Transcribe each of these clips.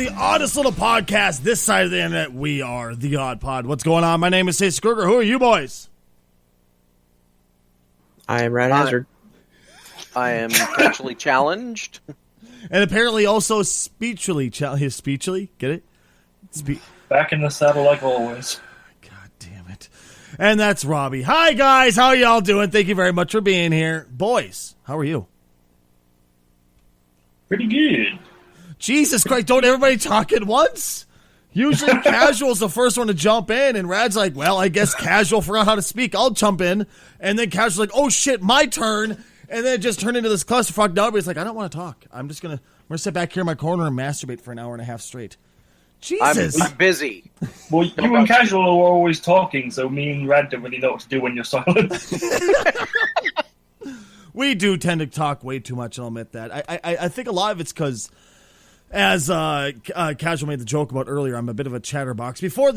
the oddest little podcast this side of the internet. We are the Odd Pod. What's going on? My name is Stacey Kruger. Who are you boys? I am Rat Hazard. I am potentially challenged. And apparently also speechly challenged. Speechly? Get it? Back in the saddle like always. God damn it. And that's Robbie. Hi, guys. How y'all doing? Thank you very much for being here. Boys, how are you? Pretty good. Jesus Christ, don't everybody talk at once? Usually Casual's the first one to jump in, and Rad's like, well, I guess Casual forgot how to speak. I'll jump in. And then Casual's like, oh shit, my turn. And then it just turned into this clusterfuck. Now everybody's like, I don't want to talk. I'm gonna sit back here in my corner and masturbate for an hour and a half straight. Jesus. I'm busy. Well, you and Casual are always talking, so me and Rad don't really know what to do when you're silent. We do tend to talk way too much, I'll admit that. I think a lot of it's because, as Casual made the joke about earlier, I'm a bit of a chatterbox. Before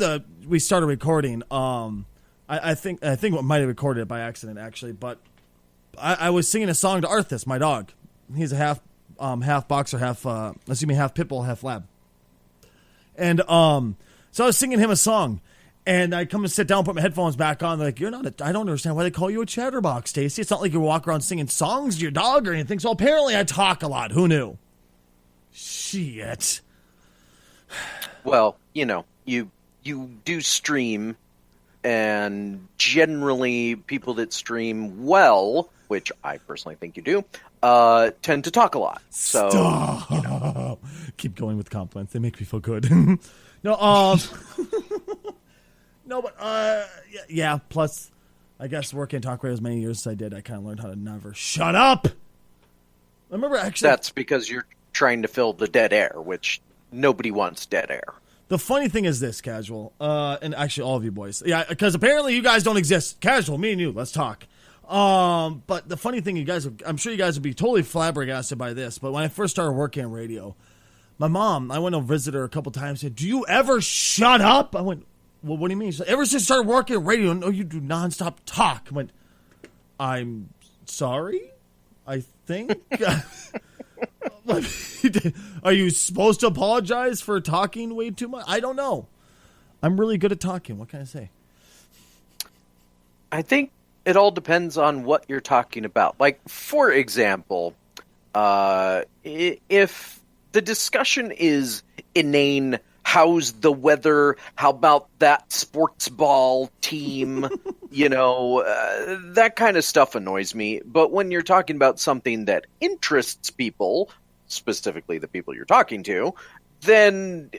we started recording, I think we might have recorded it by accident, actually, but I was singing a song to Arthas, my dog. He's a half boxer, half pit bull, half lab. And so I was singing him a song. And I come and sit down, put my headphones back on. They're like, I don't understand why they call you a chatterbox, Stacey. It's not like you walk around singing songs to your dog or anything. So apparently I talk a lot. Who knew? Shit. Well, you do stream, and generally people that stream well, which I personally think you do, tend to talk a lot. So, Stop. Keep going with compliments. They make me feel good. No, but, yeah, plus, I guess working in talk radio as many years as I did, I kind of learned how to never shut up. I remember actually... That's because you're trying to fill the dead air, which nobody wants dead air. The funny thing is this, Casual, and actually all of you boys. Yeah, because apparently you guys don't exist. Casual, me and you, let's talk. But the funny thing, I'm sure you guys would be totally flabbergasted by this, but when I first started working on radio, my mom, I went to visit her a couple times, said, do you ever shut up? I went... Well, what do you mean? Ever since I started working at radio, no, you do nonstop talk. I went, I'm sorry? I think? Are you supposed to apologize for talking way too much? I don't know. I'm really good at talking. What can I say? I think it all depends on what you're talking about. Like, for example, if the discussion is inane, how's the weather? How about that sports ball team? That kind of stuff annoys me. But when you're talking about something that interests people, specifically the people you're talking to, then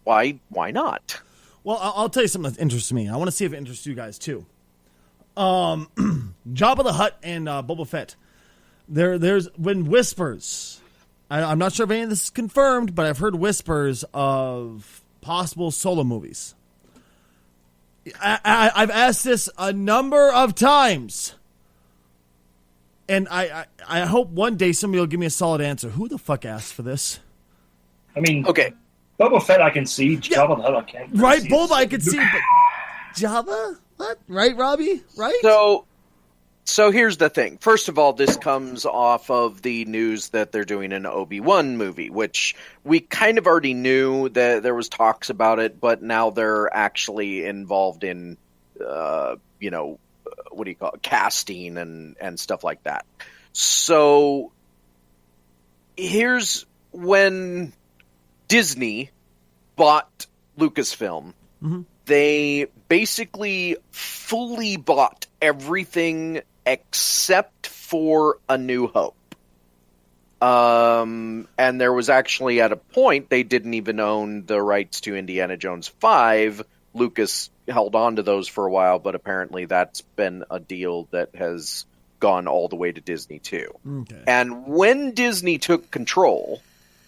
why not? Well, I'll tell you something that interests me. I want to see if it interests you guys too. Jabba the Hutt and Boba Fett. There's been whispers. I'm not sure if any of this is confirmed, but I've heard whispers of possible solo movies. I've asked this a number of times, and I hope one day somebody will give me a solid answer. Who the fuck asked for this? I mean, okay, Boba Fett I can see, Jabba the Hutt I can't. Right, Boba I can see, but Jabba? What? Right, Robbie? Right? So here's the thing. First of all, this comes off of the news that they're doing an Obi-Wan movie, which we kind of already knew that there was talks about it, but now they're actually involved in, what do you call it, casting and stuff like that. So here's when Disney bought Lucasfilm. Mm-hmm. They basically fully bought everything except for A New Hope. And there was actually at a point they didn't even own the rights to Indiana Jones 5. Lucas held on to those for a while, but apparently that's been a deal that has gone all the way to Disney too. Okay. And when Disney took control,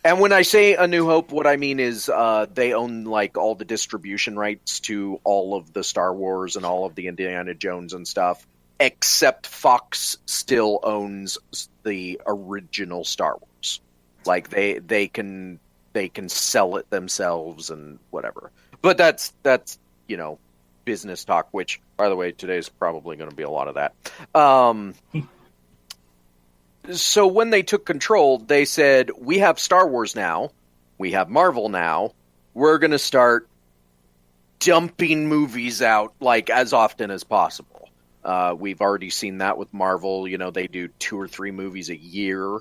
and when I say A New Hope, what I mean is they own like all the distribution rights to all of the Star Wars and all of the Indiana Jones and stuff, except Fox still owns the original Star Wars. Like they can sell it themselves and whatever. But that's business talk, which, by the way, today's probably going to be a lot of that. So when they took control, they said, we have Star Wars now. we have Marvel now. We're going to start dumping movies out like as often as possible. We've already seen that with Marvel. You know, they do 2 or 3 movies a year.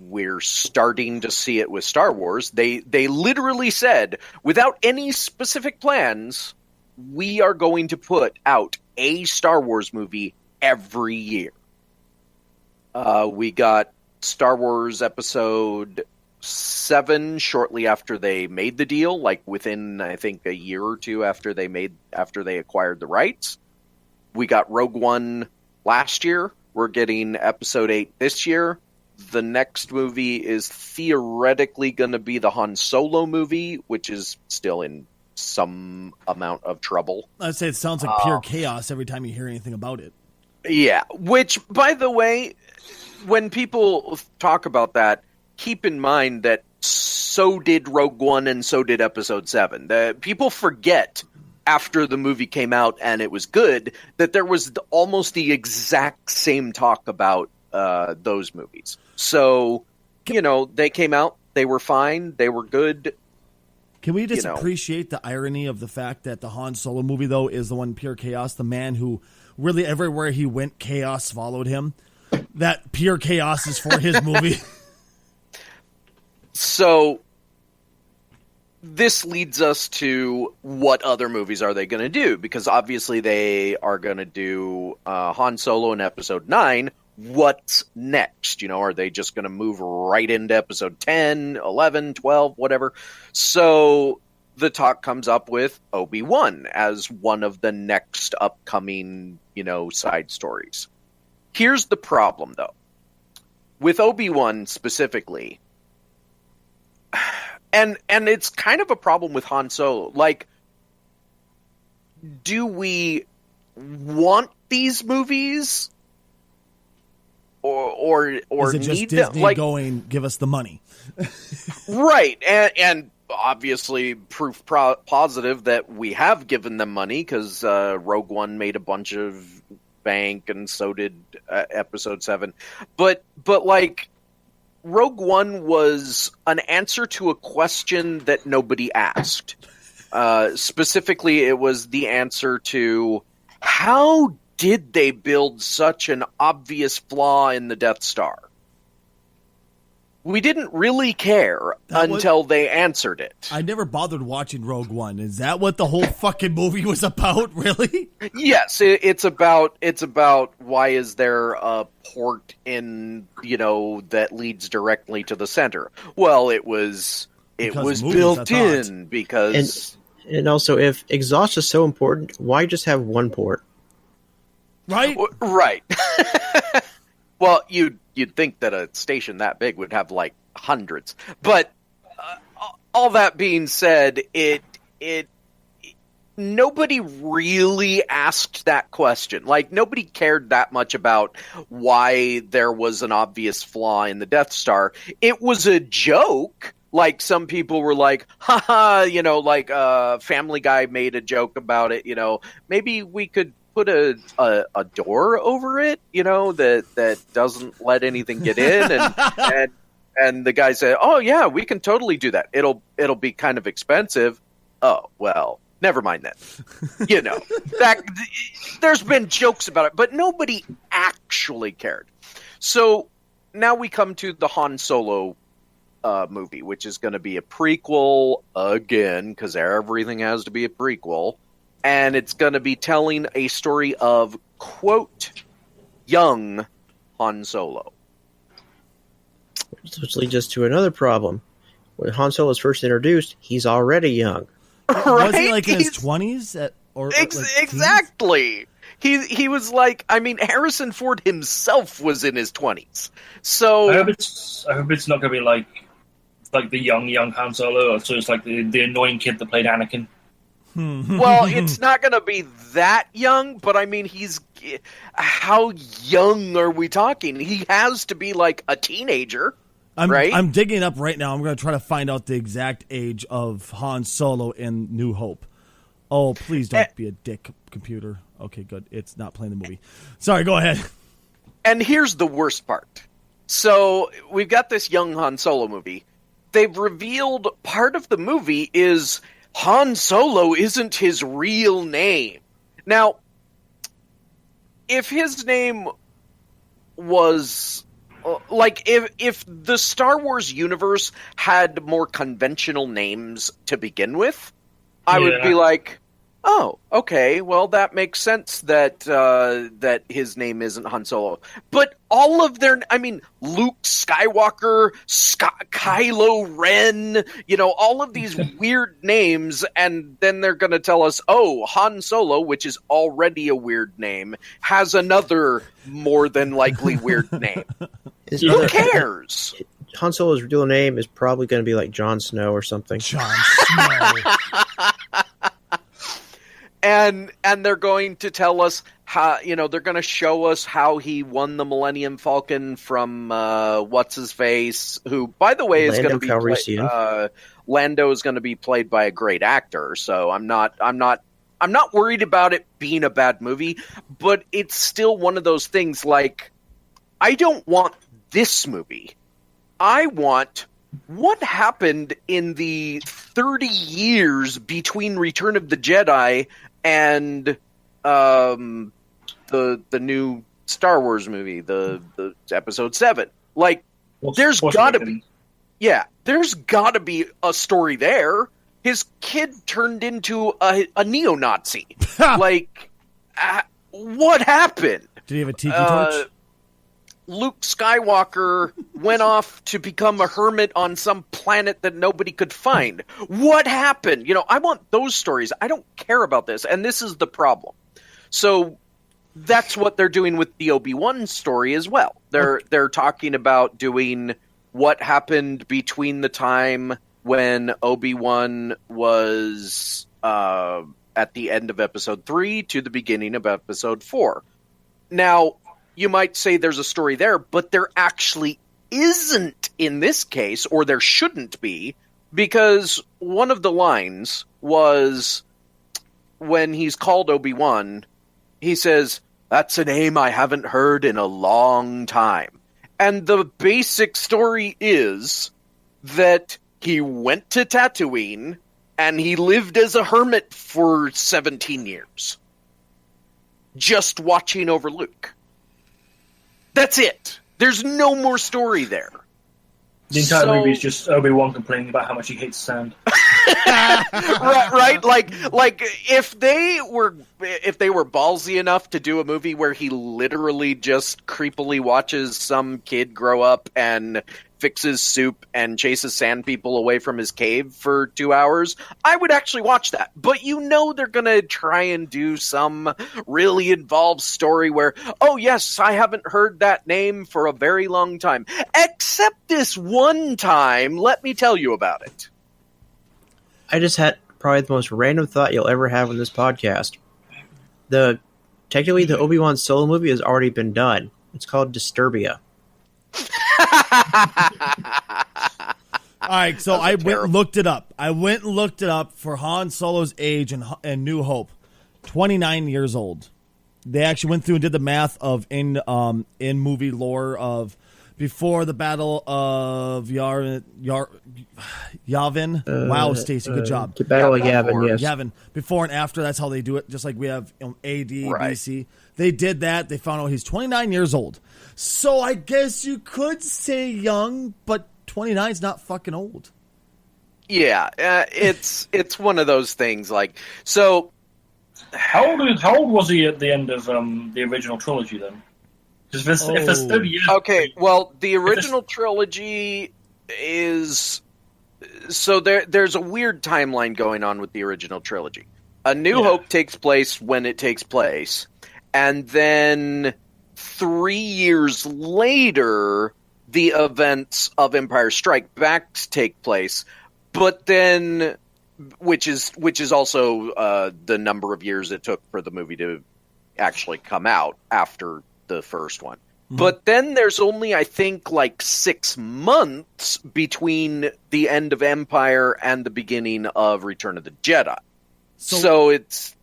We're starting to see it with Star Wars. They literally said, without any specific plans, we are going to put out a Star Wars movie every year. We got Star Wars Episode 7 shortly after they made the deal, like within, I think, a year or two after they acquired the rights. We got Rogue One last year. We're getting Episode 8 this year. The next movie is theoretically going to be the Han Solo movie, which is still in some amount of trouble. I'd say it sounds like pure chaos every time you hear anything about it. Yeah, which, by the way, when people talk about that, keep in mind that so did Rogue One and so did Episode 7. People forget after the movie came out and it was good that there was almost the exact same talk about those movies. So, you know, they came out, they were fine, they were good. Can we just appreciate the irony of the fact that the Han Solo movie, though, is the one pure chaos? The man who really everywhere he went, chaos followed him. That pure chaos is for his movie. So this leads us to what other movies are they going to do? Because obviously they are going to do Han Solo in Episode 9. What's next? You know, are they just going to move right into Episode 10, 11, 12, whatever? So the talk comes up with Obi-Wan as one of the next upcoming, you know, side stories. Here's the problem, though. With Obi-Wan specifically, and it's kind of a problem with Han Solo. Like, do we want these movies? Or is it just need Disney like going, give us the money? Right, and obviously proof positive that we have given them money because Rogue One made a bunch of bank and so did Episode 7. But like, Rogue One was an answer to a question that nobody asked. Specifically, it was the answer to how did they build such an obvious flaw in the Death Star? We didn't really care until they answered it. I never bothered watching Rogue One. Is that what the whole fucking movie was about, really? Yes, it's about why is there a port in, you know, that leads directly to the center? Well, it was built in because and also if exhaust is so important, why just have one port? Right? Right. Well, you'd think that a station that big would have like hundreds, but all that being said, nobody really asked that question. Like, nobody cared that much about why there was an obvious flaw in the Death Star. It was a joke. Like, some people were like, haha, you know, like Family Guy made a joke about it, you know, maybe we could put a door over it, you know, that doesn't let anything get in, and the guy said, "Oh yeah, we can totally do that. It'll be kind of expensive." Oh well, never mind that. You know, that there's been jokes about it, but nobody actually cared. So now we come to the Han Solo movie, which is going to be a prequel again, because everything has to be a prequel. And it's going to be telling a story of, quote, young Han Solo. Which leads us to another problem. When Han Solo was first introduced, he's already young. Right? Was he like in his 20s? Exactly. He was like, I mean, Harrison Ford himself was in his 20s. So I hope it's not going to be like the young Han Solo, so it's like the annoying kid that played Anakin. Well, it's not going to be that young, but I mean, how young are we talking? He has to be like a teenager, right? I'm digging up right now. I'm going to try to find out the exact age of Han Solo in New Hope. Oh, please don't be a dick, computer. Okay, good. It's not playing the movie. Sorry, go ahead. And here's the worst part. So we've got this young Han Solo movie. they've revealed part of the movie is Han Solo isn't his real name. Now, if his name was like if the Star Wars universe had more conventional names to begin with, I would be like, oh, okay, well that makes sense that that his name isn't Han Solo. But all of Luke Skywalker, Kylo Ren, all of these weird names, and then they're going to tell us, oh, Han Solo, which is already a weird name, has another more than likely weird name. Who cares? Han Solo's real name is probably going to be like Jon Snow or something. Jon Snow. And they're going to tell us how, they're going to show us how he won the Millennium Falcon from what's his face, who, by the way, is going to be Lando is going to be played by a great actor. So I'm not worried about it being a bad movie, but it's still one of those things. Like, I don't want this movie. I want what happened in the 30 years between Return of the Jedi and the new Star Wars movie, the Episode 7. Like, there's got to be a story there. His kid turned into a neo-Nazi. Like, what happened? Did he have a tiki torch? Luke Skywalker went off to become a hermit on some planet that nobody could find. What happened? I want those stories. I don't care about this. And this is the problem. So that's what they're doing with the Obi-Wan story as well. They're talking about doing what happened between the time when Obi-Wan was at the end of Episode 3 to the beginning of Episode 4. Now, you might say there's a story there, but there actually isn't in this case, or there shouldn't be, because one of the lines was when he's called Obi-Wan, he says, "That's a name I haven't heard in a long time." And the basic story is that he went to Tatooine and he lived as a hermit for 17 years. Just watching over Luke. That's it. There's no more story there. The entire movie is just Obi-Wan complaining about how much he hates sand. right? Like if they were ballsy enough to do a movie where he literally just creepily watches some kid grow up and fixes soup and chases sand people away from his cave for 2 hours, I would actually watch that. But they're going to try and do some really involved story where, oh yes, I haven't heard that name for a very long time. Except this one time, let me tell you about it. I just had probably the most random thought you'll ever have on this podcast. Technically, the Obi-Wan Solo movie has already been done. It's called Disturbia. All right, so I went and looked it up. For Han Solo's age in New Hope. 29 years old. They actually went through and did the math of in movie lore of before the Battle of Yavin. Wow, Stacey, good job. The Battle of Yavin, yes. Yavin. Before and after, that's how they do it. Just like we have AD, right. BC. They did that. They found out he's 29 years old. So I guess you could say young, but 29 is not fucking old. Yeah, it's one of those things. Like, so how old was he at the end of the original trilogy then? Because if there's 30 years. Okay, well, the original trilogy is so there's a weird timeline going on with the original trilogy. A New Hope takes place when it takes place, and then 3 years later, the events of Empire Strike Back take place. But then, which is also the number of years it took for the movie to actually come out after the first one. Mm-hmm. But then there's only, I think, like 6 months between the end of Empire and the beginning of Return of the Jedi. So it's,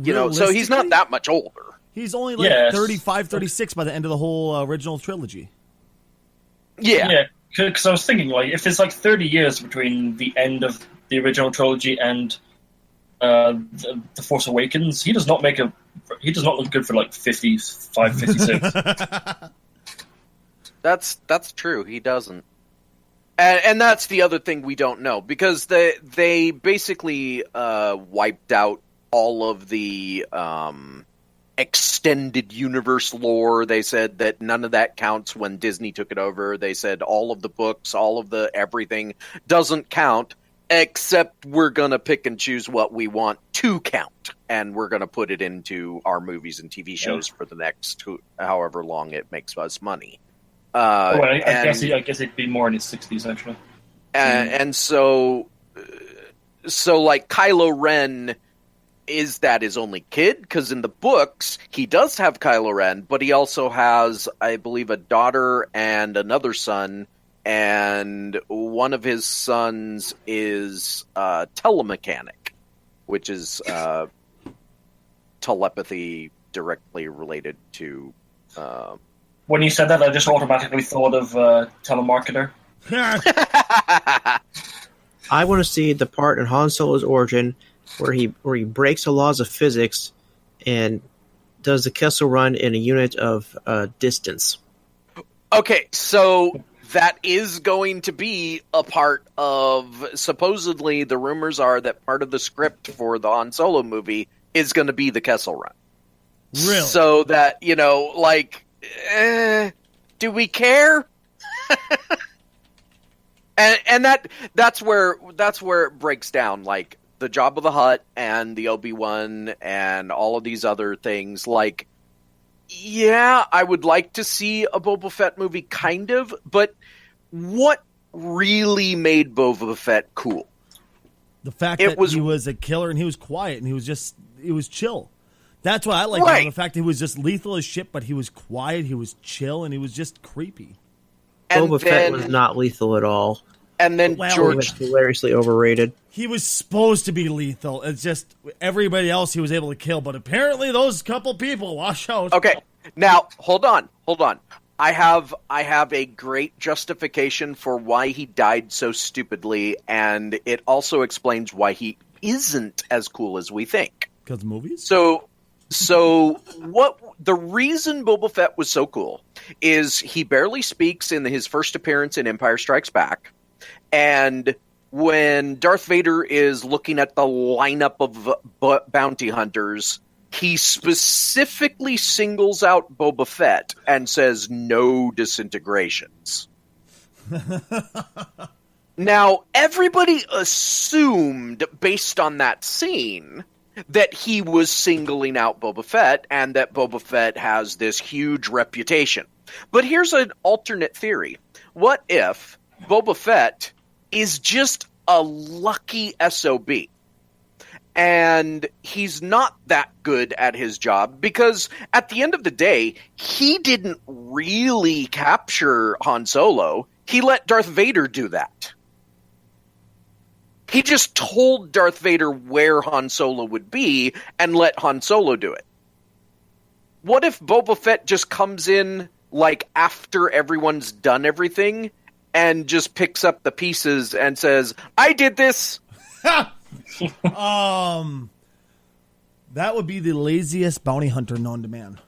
so he's not that much older. He's only 35, 36 by the end of the whole original trilogy. Yeah. Because I was thinking, like, if it's like 30 years between the end of the original trilogy and the Force Awakens, he does not look good for like 55, 56. That's true. He doesn't. And that's the other thing we don't know, because they basically wiped out all of the extended universe lore. They said that none of that counts when Disney took it over. They said all of the books, all of the everything doesn't count, except we're going to pick and choose what we want to count, and we're going to put it into our movies and TV shows for the next however long it makes us money. I guess it'd be more in his 60s, actually. And so like Kylo Ren, is that his only kid? Because in the books, he does have Kylo Ren, but he also has, I believe, a daughter and another son, and one of his sons is telemechanic, which is telepathy directly related to... When you said that, I just automatically thought of telemarketer. I want to see the part in Han Solo's origin where he breaks the laws of physics and does the Kessel Run in a unit of distance. Okay, so that is going to be a part of... Supposedly, the rumors are that part of the script for the Han Solo movie is going to be the Kessel Run. Really? So that, do we care? and that's where it breaks down, like the Jabba the Hutt and the Obi-Wan and all of these other things. Like, yeah, I would like to see a Boba Fett movie, kind of, but what really made Boba Fett cool? The fact that he was a killer and he was quiet and he was chill. That's what I like about the fact that he was just lethal as shit, but he was quiet, he was chill, and he was just creepy. Boba Fett was not lethal at all. And then George was hilariously overrated. He was supposed to be lethal. It's just everybody else he was able to kill, but apparently those couple people wash out. Okay, now hold on. I have a great justification for why he died so stupidly, and it also explains why he isn't as cool as we think. Because movies? So what the reason Boba Fett was so cool is he barely speaks in his first appearance in Empire Strikes Back. And when Darth Vader is looking at the lineup of bounty hunters, he specifically singles out Boba Fett and says no disintegrations. Now, everybody assumed, based on that scene, that he was singling out Boba Fett and that Boba Fett has this huge reputation. But here's an alternate theory. What if Boba Fett is just a lucky SOB? And he's not that good at his job because at the end of the day, he didn't really capture Han Solo. He let Darth Vader do that. He just told Darth Vader where Han Solo would be and let Han Solo do it. What if Boba Fett just comes in, like, after everyone's done everything and just picks up the pieces and says, I did this? That would be the laziest bounty hunter known to man.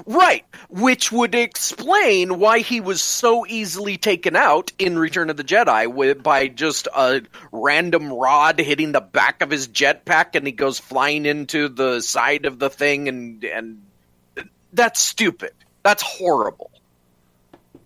Right, which would explain why he was so easily taken out in Return of the Jedi by just a random rod hitting the back of his jetpack and he goes flying into the side of the thing, and that's stupid. That's horrible.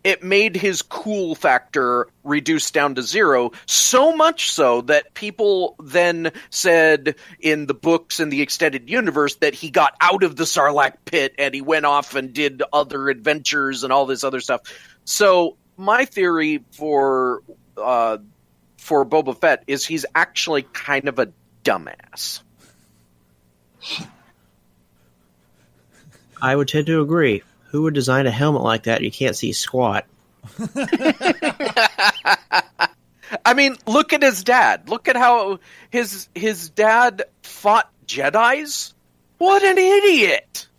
It made his cool factor reduce down to zero, so much so that people then said in the books and the extended universe that he got out of the Sarlacc pit and he went off and did other adventures and all this other stuff. So my theory for Boba Fett is he's actually kind of a dumbass. I would tend to agree. Who would design a helmet like that? You can't see squat. I mean, look at his dad. Look at how his dad fought Jedis. What an idiot!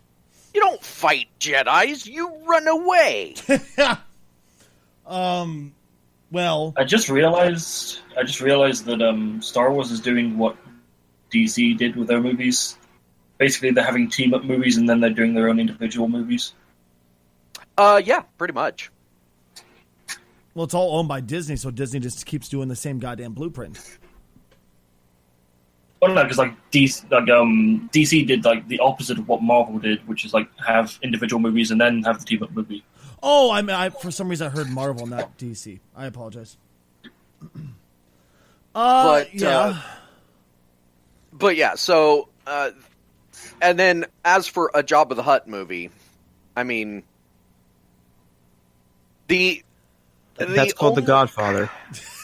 You don't fight Jedis. You run away. Well, I just realized that Star Wars is doing what DC did with their movies. Basically, they're having team-up movies, and then they're doing their own individual movies. Yeah, pretty much. well, it's all owned by Disney, so Disney just keeps doing the same goddamn blueprint. Well, no, because DC did like the opposite of what Marvel did, which is like have individual movies and then have the team-up movie. Oh, I for some reason I heard Marvel, not DC. I apologize. Yeah. But yeah, so and then as for a Jabba the Hutt movie, I mean, That's called The Godfather.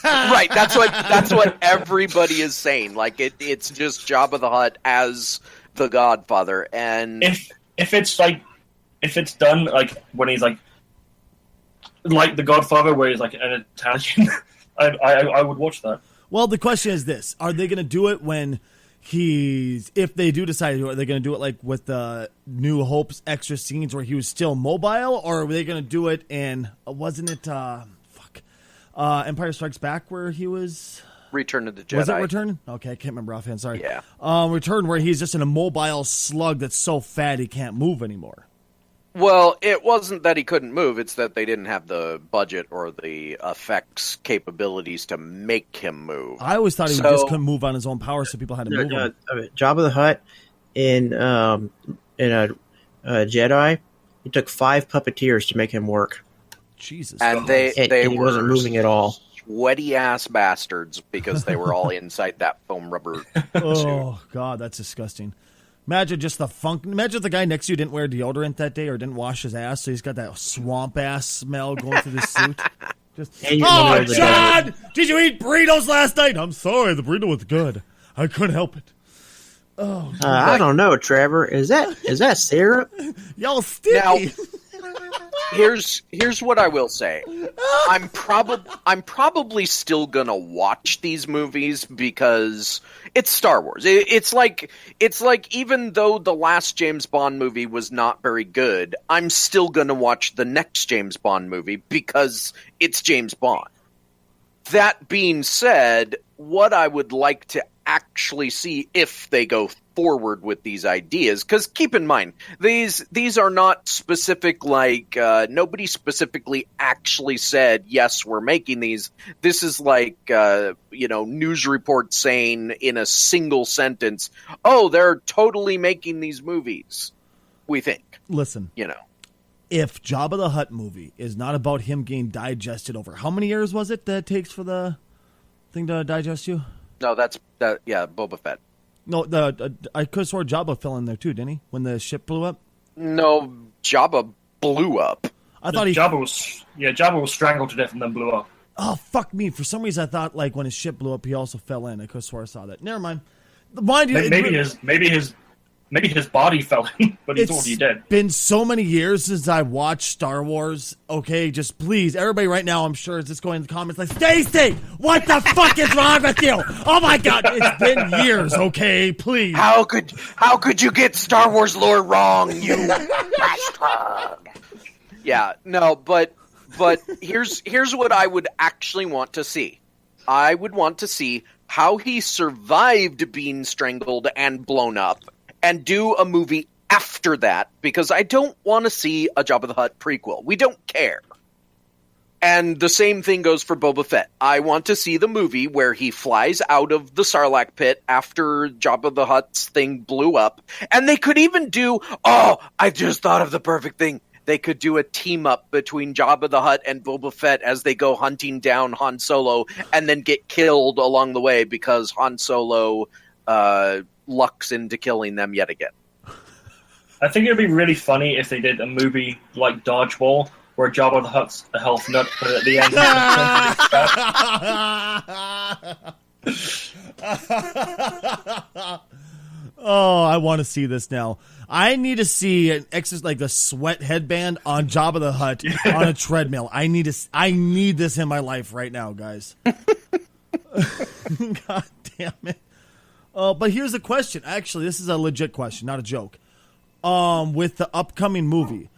Right, that's what everybody is saying. Like it's just Jabba the Hutt as the Godfather, and if it's done like when he's like The Godfather, where he's like an Italian, I would watch that. Well, the question is this: are they going to do it when if they do decide to do it, are they going to do it like with the New Hope's extra scenes where he was still mobile, or are they going to do it in wasn't it Empire Strikes Back where he was Return of the Jedi? Was it Return? Okay, I can't remember offhand. Sorry. Yeah. Return, where he's just an immobile slug that's so fat he can't move anymore. Well, it wasn't that he couldn't move; it's that they didn't have the budget or the effects capabilities to make him move. I always thought he just couldn't move on his own power, so people had to move him. Jabba the Hutt in a Jedi, it took 5 puppeteers to make him work. Jesus, and and he were wasn't moving at all. Sweaty ass bastards because they were all inside that foam rubber Oh God, that's disgusting. Imagine just the funk. Imagine if the guy next to you didn't wear deodorant that day or didn't wash his ass, so he's got that swamp ass smell going through the suit. Just, oh, John! Did you eat burritos last night? I'm sorry, the burrito was good. I couldn't help it. Oh, I don't know, Trevor. Is that syrup? Y'all sticky. Now, here's what I will say. I'm probably still gonna watch these movies because it's Star Wars. It's like even though the last James Bond movie was not very good, I'm still gonna watch the next James Bond movie because it's James Bond. That being said, what I would like to actually see if they go forward with these ideas, because keep in mind, these are not specific, like nobody specifically actually said, yes, we're making these. This is like news reports saying in a single sentence, oh, they're totally making these movies, we think. Listen, if Jabba the Hutt movie is not about him getting digested over how many years was it that it takes for the thing to digest you? No, Boba Fett. No, I could have swore Jabba fell in there too, didn't he? When the ship blew up? No, Jabba blew up. I thought Jabba was strangled to death and then blew up. Oh, fuck me. For some reason, I thought like when his ship blew up, he also fell in. I could have swore I saw that. Never mind. Mind you, maybe his body fell in, but he's already dead. It's been so many years since I watched Star Wars. Okay, just please, everybody right now, I'm sure is just going in the comments like, Stacey, what the fuck is wrong with you? Oh my God, it's been years. Okay, please. How could you get Star Wars lore wrong, you bastard? Yeah, no, but here's what I would actually want to see. I would want to see how he survived being strangled and blown up, and do a movie after that, because I don't want to see a Jabba the Hutt prequel. We don't care. And the same thing goes for Boba Fett. I want to see the movie where he flies out of the Sarlacc pit after Jabba the Hutt's thing blew up. And they could even do, I just thought of the perfect thing. They could do a team-up between Jabba the Hutt and Boba Fett as they go hunting down Han Solo and then get killed along the way because Han Solo lucks into killing them yet again. I think it'd be really funny if they did a movie like Dodgeball, where Jabba the Hutt's a health nut, but at the end... Oh, I want to see this now. I need to see an like the sweat headband on Jabba the Hutt on a treadmill. I need this in my life right now, guys. God damn it. But here's the question. Actually, this is a legit question, not a joke. With the upcoming movie,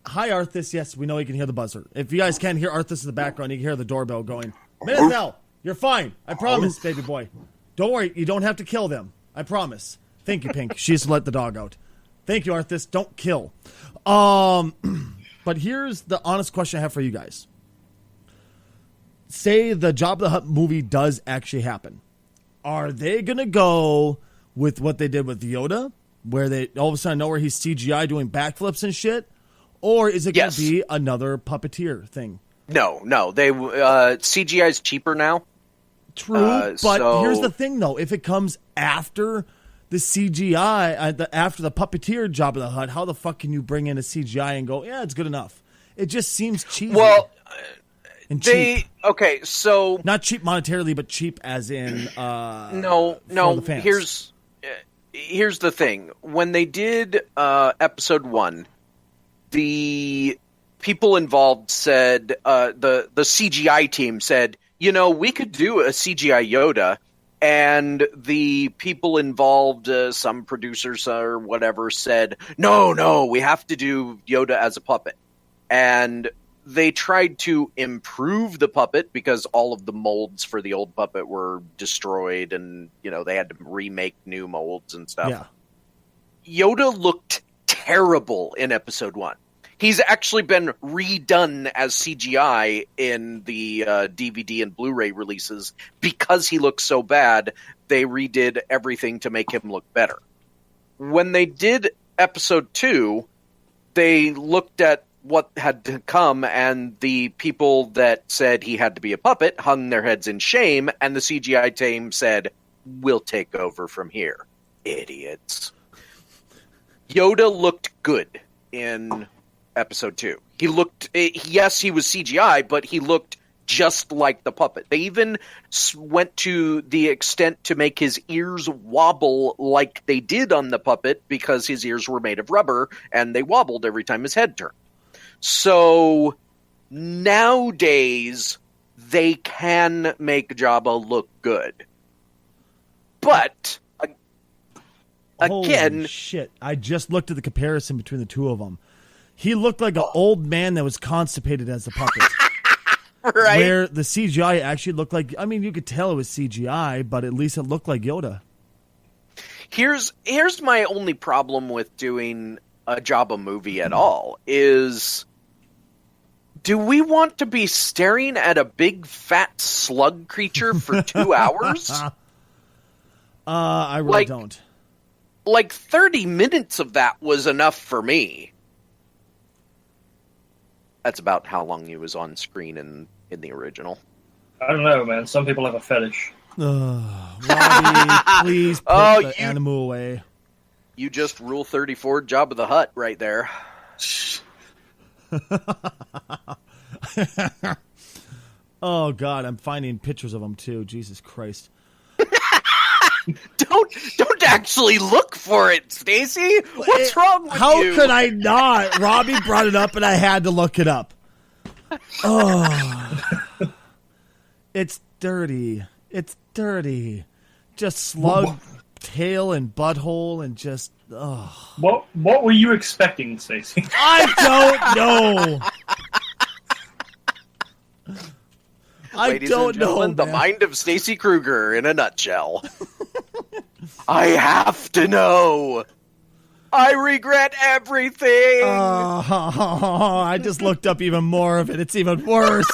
Hi, Arthas. Yes, we know you can hear the buzzer. If you guys can't hear Arthas in the background, you can hear the doorbell going. Minzel, you're fine. I promise, baby boy. Don't worry. You don't have to kill them. I promise. Thank you, Pink. She has to let the dog out. Thank you, Arthas. Don't kill. But here's the honest question I have for you guys. Say the Jabba the Hutt movie does actually happen. Are they going to go with what they did with Yoda, where they all of a sudden know where he's CGI doing backflips and shit? Or is it going to be another puppeteer thing? No. They CGI is cheaper now. True, but here's the thing, though. If it comes after the CGI, after the puppeteer Jabba the Hutt, how the fuck can you bring in a CGI and go, yeah, it's good enough? It just seems cheesy. Well, and cheap. Okay, so not cheap monetarily, but cheap as in no. For the fans. Here's the thing. When they did episode 1, the people involved said the CGI team said, we could do a CGI Yoda, and the people involved, some producers or whatever, said, no, we have to do Yoda as a puppet. And they tried to improve the puppet because all of the molds for the old puppet were destroyed, and they had to remake new molds and stuff. Yeah. Yoda looked terrible in episode 1. He's actually been redone as CGI in the DVD and Blu-ray releases because he looks so bad. They redid everything to make him look better. When they did episode 2, they looked at what had to come, and the people that said he had to be a puppet hung their heads in shame, and the CGI team said, we'll take over from here. Idiots. Yoda looked good in episode 2. He looked, yes, he was CGI, but he looked just like the puppet. They even went to the extent to make his ears wobble like they did on the puppet because his ears were made of rubber and they wobbled every time his head turned. So nowadays they can make Jabba look good. But again, holy shit, I just looked at the comparison between the two of them. He looked like an old man that was constipated as a puppet. Right. Where the CGI actually looked like, you could tell it was CGI, but at least it looked like Yoda. Here's my only problem with doing a Jabba movie at all is, do we want to be staring at a big fat slug creature for 2 hours? I really don't. Like 30 minutes of that was enough for me. That's about how long he was on screen in the original. I don't know, man. Some people have a fetish. Robbie, please put the animal away. You just Rule 34 Jabba the Hutt right there. Oh, God, I'm finding pictures of him, too. Jesus Christ. Don't actually look for it, Stacy. What's wrong with you? How could I not? Robbie brought it up, and I had to look it up. Oh, it's dirty. It's dirty. Just slug tail and butthole and just. Oh. What were you expecting, Stacy? I don't know. Ladies and gentlemen, the mind of Stacy Kruger in a nutshell. I have to know. I regret everything. I just looked up even more of it. It's even worse.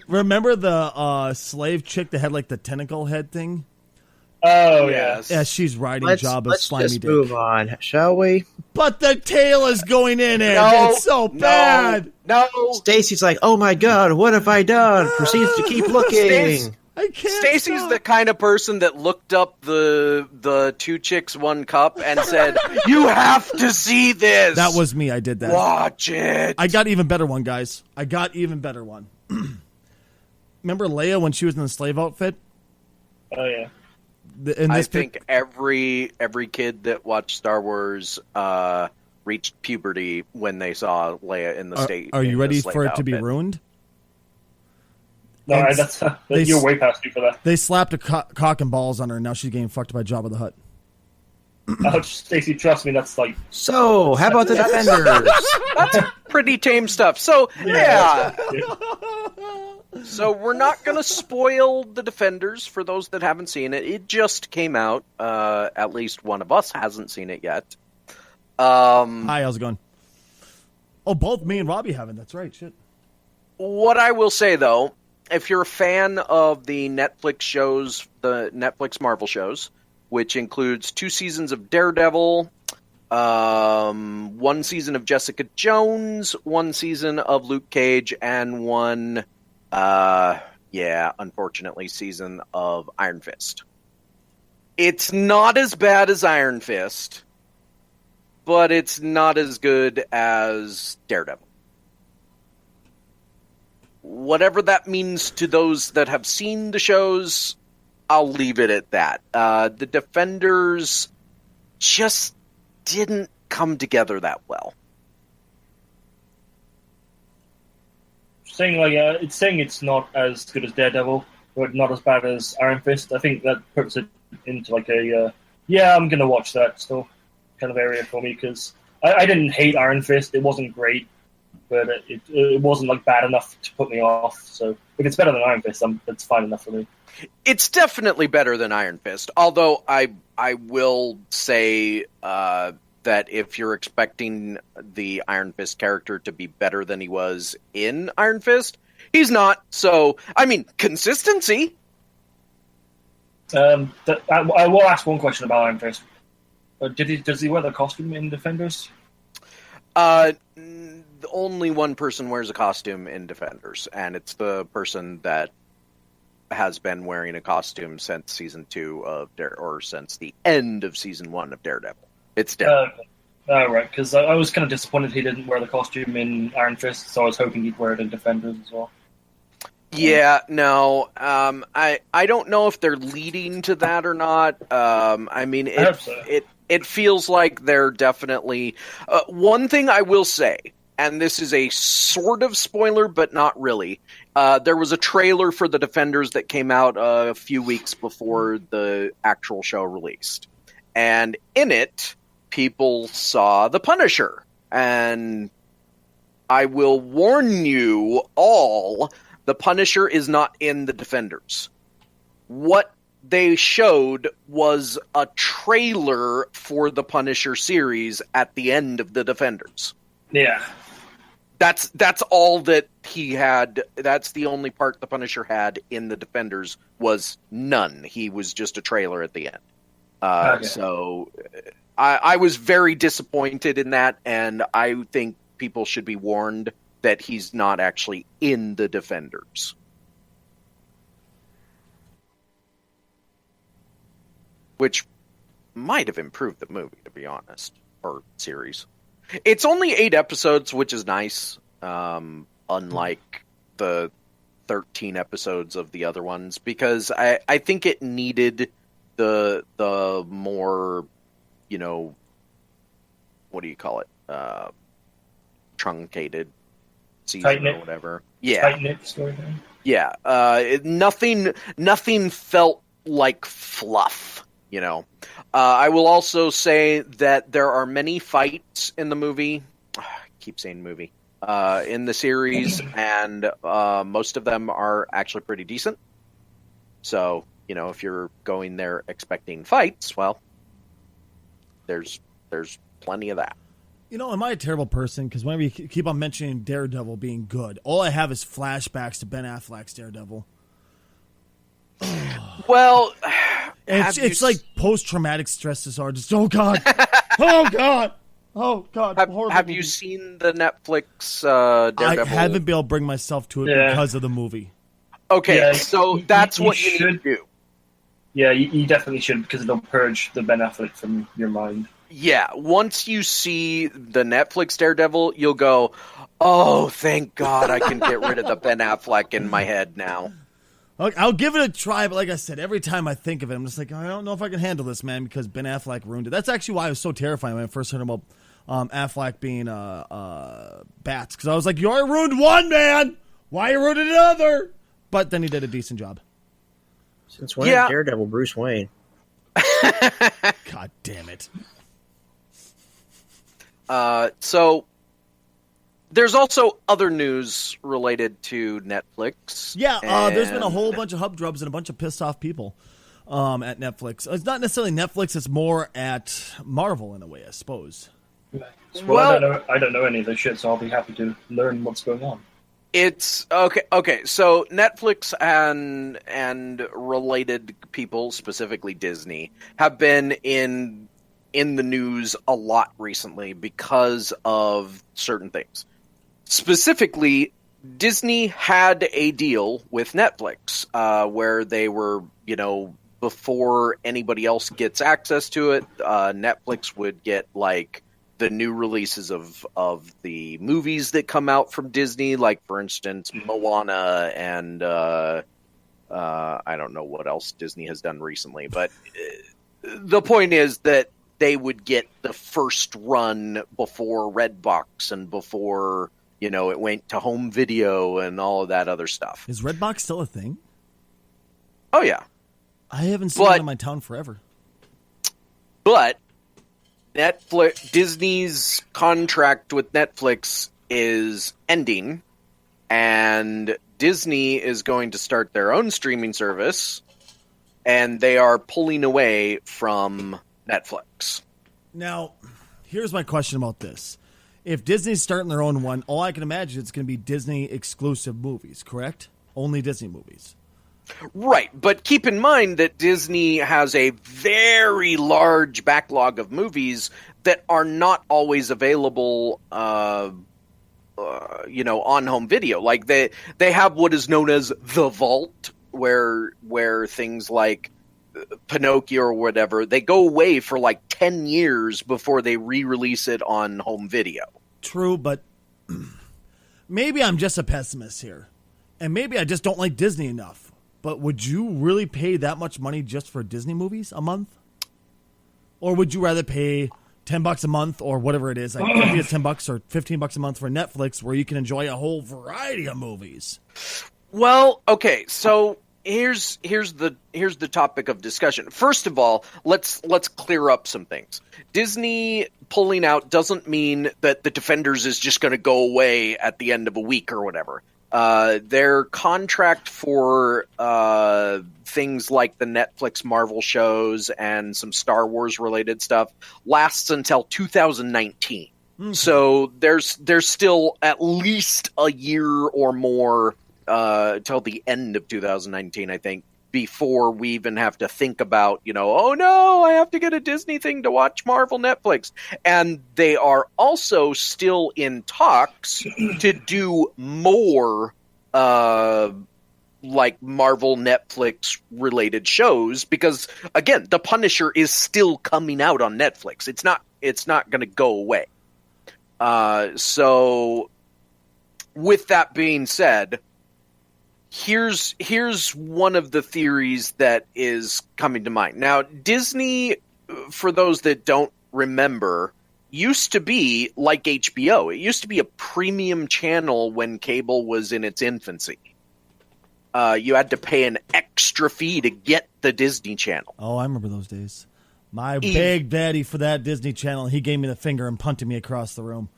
Remember the slave chick that had like the tentacle head thing? Oh, yes. Yeah, she's riding Jabba's slimy dick. Let's just move on, shall we? But the tail is going in it. No, it's so bad. No. Stacy's like, oh my god, what have I done? Proceeds to keep looking. I can't. Stacy's the kind of person that looked up the 2 Chicks 1 Cup and said, you have to see this. That was me. I did that. Watch it. I got even better one, guys. I got even better one. Remember Leia when she was in the slave outfit? Oh, yeah. I think every kid that watched Star Wars reached puberty when they saw Leia in the state. Are you ready for it outfit. to be ruined? No, you're way past you for that. They slapped a cock and balls on her, and now she's getting fucked by Jabba the Hutt. Oh, Stacey, trust me, that's like... So, how about the Defenders? That's pretty tame stuff. So, yeah. So we're not going to spoil the Defenders for those that haven't seen it. It just came out. At least one of us hasn't seen it yet. Hi, how's it going? Oh, both me and Robbie haven't. That's right. Shit. What I will say, though, if you're a fan of the Netflix shows, the Netflix Marvel shows, which includes 2 seasons of Daredevil, 1 season of Jessica Jones, 1 season of Luke Cage, and 1, unfortunately, season of Iron Fist. It's not as bad as Iron Fist, but it's not as good as Daredevil. Whatever that means to those that have seen the shows, I'll leave it at that. The Defenders just didn't come together that well. It's saying it's not as good as Daredevil, but not as bad as Iron Fist. I think that puts it into like a I'm gonna watch that still kind of area for me, because I didn't hate Iron Fist. It wasn't great, but it wasn't like bad enough to put me off. So if it's better than Iron Fist, that's fine enough for me. It's definitely better than Iron Fist, although I will say that if you're expecting the Iron Fist character to be better than he was in Iron Fist, he's not. So, I mean, consistency. I will ask one question about Iron Fist. Does he wear the costume in Defenders? Only one person wears a costume in Defenders, and it's the person that has been wearing a costume since season 2 of or since the end of season 1 of Daredevil. It's Daredevil. Right, because I was kind of disappointed he didn't wear the costume in Iron Fist, so I was hoping he'd wear it in Defenders as well. Yeah, no, I don't know if they're leading to that or not. I mean, I hope so. It feels like they're definitely... one thing I will say, and this is a sort of spoiler, but not really. There was a trailer for the Defenders that came out a few weeks before the actual show released. And in it, people saw the Punisher. And I will warn you all, the Punisher is not in the Defenders. What they showed was a trailer for the Punisher series at the end of the Defenders. Yeah. That's all that he had. That's the only part the Punisher had in the Defenders was none. He was just a trailer at the end. Okay. So I was very disappointed in that, and I think people should be warned that he's not actually in the Defenders. Which might have improved the movie, to be honest, or series. It's only 8 episodes, which is nice, unlike the 13 episodes of the other ones, because I think it needed the more, what do you call it? Truncated season Tight-knit. or whatever. Yeah. Tight-knit storyline. Yeah. Nothing felt like fluff. I will also say that there are many fights in the movie. I keep saying movie. In the series, and most of them are actually pretty decent. So, if you're going there expecting fights, well, there's plenty of that. Am I a terrible person? Because whenever you keep on mentioning Daredevil being good, all I have is flashbacks to Ben Affleck's Daredevil. Well, it's like post-traumatic stress disorder. Just, oh God, oh God, oh God. Have you seen the Netflix Daredevil? I haven't been able to bring myself to it because of the movie. Okay, so that's what you need to do. Yeah, you definitely should, because it'll purge the Ben Affleck from your mind. Yeah, once you see the Netflix Daredevil, you'll go, oh, thank God I can get rid of the Ben Affleck in my head now. I'll give it a try, but like I said, every time I think of it, I'm just like, I don't know if I can handle this, man, because Ben Affleck ruined it. That's actually why I was so terrified when I first heard about Affleck being Bats, because I was like, you already ruined one, man! Why you ruined another? But then he did a decent job. Since when is Daredevil Bruce Wayne? God damn it. So there's also other news related to Netflix. Yeah, there's been a whole bunch of hubdrubs and a bunch of pissed off people at Netflix. It's not necessarily Netflix; it's more at Marvel in a way, I suppose. Well, I don't know any of this shit, so I'll be happy to learn what's going on. It's okay. Okay, so Netflix and related people, specifically Disney, have been in the news a lot recently because of certain things. Specifically, Disney had a deal with Netflix where they were, before anybody else gets access to it, Netflix would get like the new releases of the movies that come out from Disney, like for instance Moana and I don't know what else Disney has done recently, but the point is that they would get the first run before Redbox and before it went to home video and all of that other stuff. Is Redbox still a thing? Oh yeah, I haven't seen one in my town forever. But Disney's contract with Netflix is ending, and Disney is going to start their own streaming service, and they are pulling away from Netflix. Now, here's my question about this. If Disney's starting their own one, all I can imagine it's going to be Disney exclusive movies, correct? Only Disney movies. Right, but keep in mind that Disney has a very large backlog of movies that are not always available, on home video. Like they have what is known as the vault, where things like Pinocchio or whatever, they go away for like 10 years before they re-release it on home video. True, but maybe I'm just a pessimist here, and maybe I just don't like Disney enough. But would you really pay that much money just for Disney movies a month? Or would you rather pay $10 a month or whatever it is? Like maybe it's $10 or $15 a month for Netflix, where you can enjoy a whole variety of movies. Well, okay, so here's the topic of discussion. First of all, let's clear up some things. Disney pulling out doesn't mean that The Defenders is just going to go away at the end of a week or whatever. Their contract for things like the Netflix Marvel shows and some Star Wars related stuff lasts until 2019. Mm-hmm. So there's still at least a year or more till the end of 2019, I think, before we even have to think about, oh no, I have to get a Disney thing to watch Marvel Netflix. And they are also still in talks to do more like Marvel Netflix related shows, because again, The Punisher is still coming out on Netflix. It's not going to go away. So with that being said, here's one of the theories that is coming to mind. Now, Disney, for those that don't remember, used to be like HBO. It used to be a premium channel when cable was in its infancy. You had to pay an extra fee to get the Disney Channel. Oh, I remember those days. My big daddy for that Disney Channel, he gave me the finger and punted me across the room.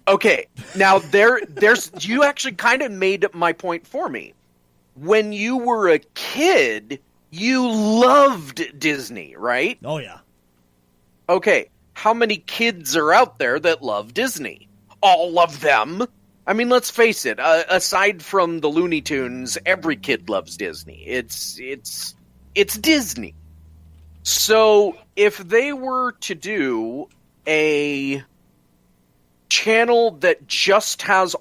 Okay, now there's you actually kind of made my point for me. When you were a kid, you loved Disney, right? Oh, yeah. Okay, how many kids are out there that love Disney? All of them. I mean, let's face it, aside from the Looney Tunes, every kid loves Disney. It's Disney. So if they were to do a channel that just has,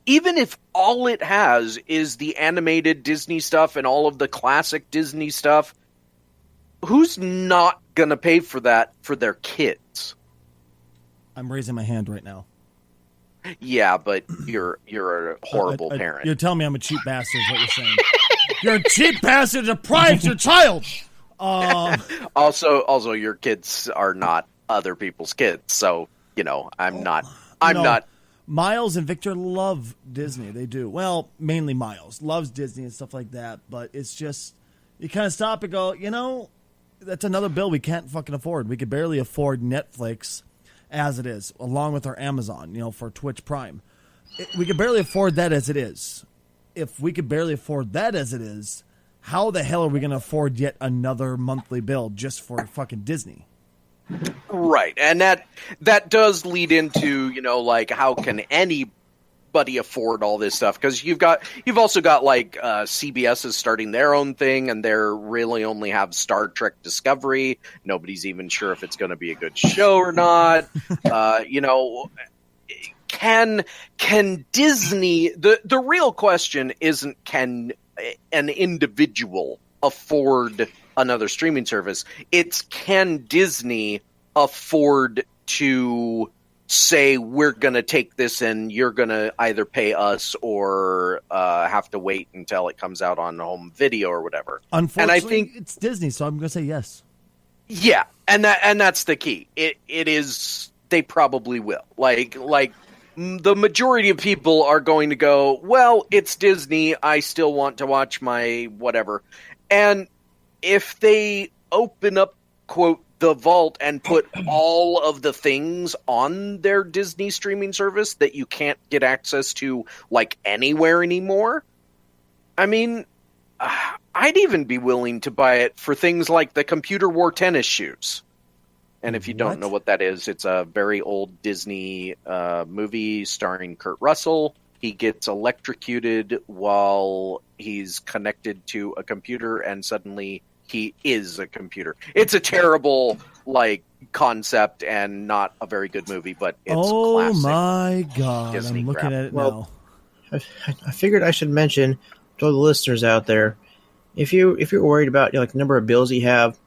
even if all it has is the animated Disney stuff and all of the classic Disney stuff, who's not going to pay for that for their kids? I'm raising my hand right now. Yeah, but you're a horrible parent. You're telling me I'm a cheap bastard is what you're saying. You're a cheap bastard that deprives your child. Also, your kids are not other people's kids, so I'm not. Miles and Victor love Disney. They do. Well, mainly Miles loves Disney and stuff like that. But it's just, you kind of stop and go, that's another bill we can't fucking afford. We could barely afford Netflix as it is, along with our Amazon, for Twitch Prime. We could barely afford that as it is. If we could barely afford that as it is, how the hell are we going to afford yet another monthly bill just for fucking Disney? Right. And that does lead into, how can anybody afford all this stuff? Because you've also got CBS is starting their own thing, and they're really only have Star Trek Discovery. Nobody's even sure if it's going to be a good show or not. Can Disney, the real question isn't can an individual afford another streaming service, it's can Disney afford to say we're going to take this and you're going to either pay us or have to wait until it comes out on home video or whatever. Unfortunately, and I think it's Disney, so I'm going to say yes. Yeah, and that's the key. It is, they probably will. Like the majority of people are going to go, well, it's Disney, I still want to watch my whatever. And if they open up, quote, the vault and put all of the things on their Disney streaming service that you can't get access to, anywhere anymore, I mean, I'd even be willing to buy it for things like the computer wore tennis shoes. And if you don't know what that is, it's a very old Disney movie starring Kurt Russell. He gets electrocuted while he's connected to a computer, and suddenly he is a computer. It's a terrible, concept and not a very good movie, but it's classic. Oh, my God. Disney I'm looking crap. at it now. I figured I should mention to all the listeners out there, if you're worried about the number of bills you have,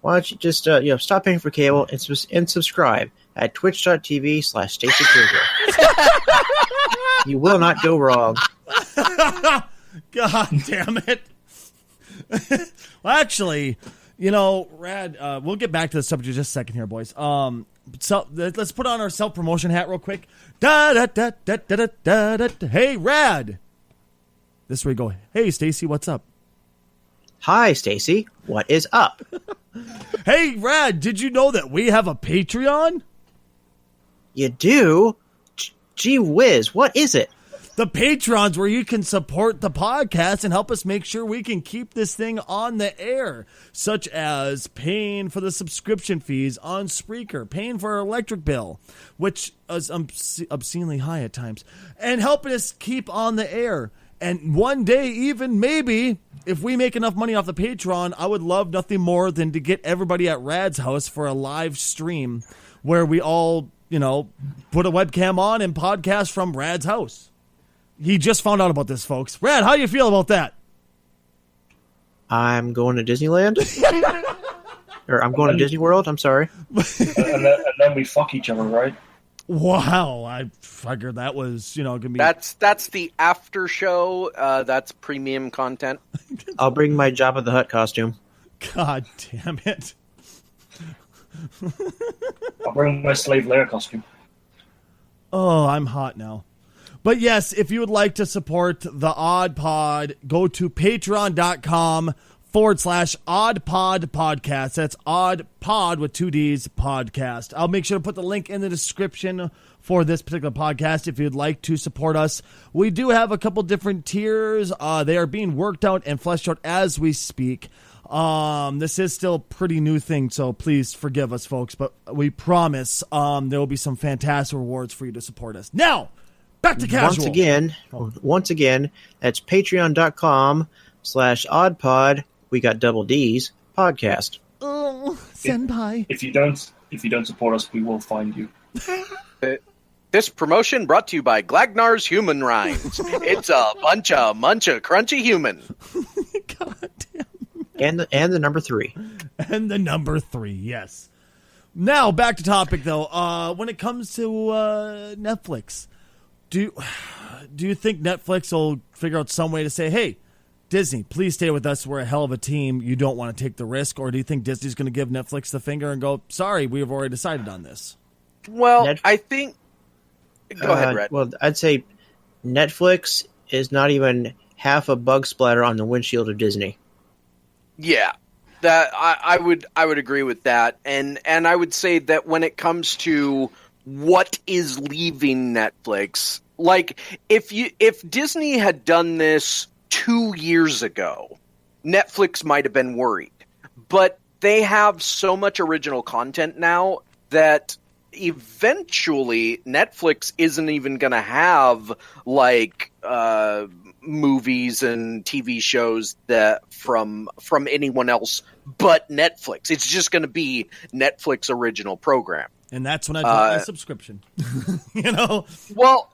why don't you just stop paying for cable and subscribe at twitch.tv/StacyKruger. You will not go wrong. God damn it. Well, actually, Rad, we'll get back to the subject in just a second here, boys. So let's put on our self-promotion hat real quick. Da da da da da da da. Hey, Rad. This is where we go. Hey, Stacy, what's up? Hi, Stacy. What is up? Hey, Rad, did you know that we have a Patreon? You do? Gee whiz, what is it? The Patreon's where you can support the podcast and help us make sure we can keep this thing on the air, such as paying for the subscription fees on Spreaker, paying for our electric bill, which is obscenely high at times, and helping us keep on the air. And one day, even maybe, if we make enough money off the Patreon, I would love nothing more than to get everybody at Rad's house for a live stream where we all, put a webcam on and podcast from Rad's house. He just found out about this, folks. Rad, how do you feel about that? I'm going to Disneyland? Or I'm going to Disney World, I'm sorry. and then we fuck each other, right? Wow, I figured that was, gonna be. That's the after show. That's premium content. I'll bring my Jabba the Hutt costume. God damn it! I'll bring my Slave Leia costume. Oh, I'm hot now. But yes, if you would like to support the Odd Pod, go to patreon.com/Odd Pod Podcast. That's Odd Pod with 2 Ds podcast. I'll make sure to put the link in the description for this particular podcast if you'd like to support us. We do have a couple different tiers. They are being worked out and fleshed out as we speak. This is still a pretty new thing, so please forgive us, folks. But we promise there will be some fantastic rewards for you to support us. Now, back to casual. Once again, that's patreon.com/oddpod. We got double D's podcast. Oh, senpai. If you don't support us, we will find you. This promotion brought to you by Glagnar's Human Rhymes. It's a bunch of crunchy human. God damn. And the number 3. And the number 3, yes. Now, back to topic, though. When it comes to Netflix, do you think Netflix will figure out some way to say, hey, Disney, please stay with us. We're a hell of a team. You don't want to take the risk. Or do you think Disney's going to give Netflix the finger and go, sorry, we've already decided on this? Well, I think... Go ahead, Red. Well, I'd say Netflix is not even half a bug splatter on the windshield of Disney. Yeah. That I would agree with that, and I would say that when it comes to what is leaving Netflix, like if Disney had done this 2 years ago, Netflix might have been worried, but they have so much original content now that eventually Netflix isn't even going to have like movies and TV shows that from anyone else but Netflix. It's just going to be Netflix original program. And that's when I drop my subscription. You know? Well,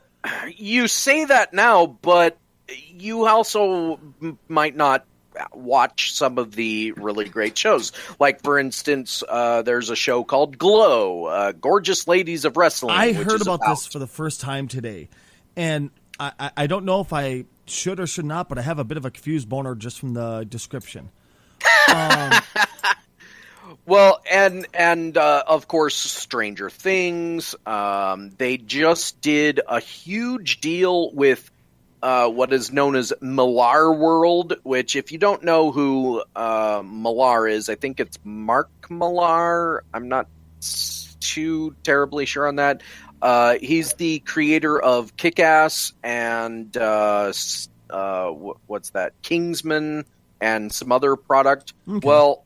you say that now, but you also might not watch some of the really great shows. Like, for instance, there's a show called Glow, Gorgeous Ladies of Wrestling. I heard about this for the first time today. And I don't know if I should or should not, but I have a bit of a confused boner just from the description. Well, and of course, Stranger Things. They just did a huge deal with what is known as Millar World, which, if you don't know who Millar is, I think it's Mark Millar. I'm not too terribly sure on that. He's the creator of Kick-Ass and what's that? Kingsman and some other product. Okay. Well,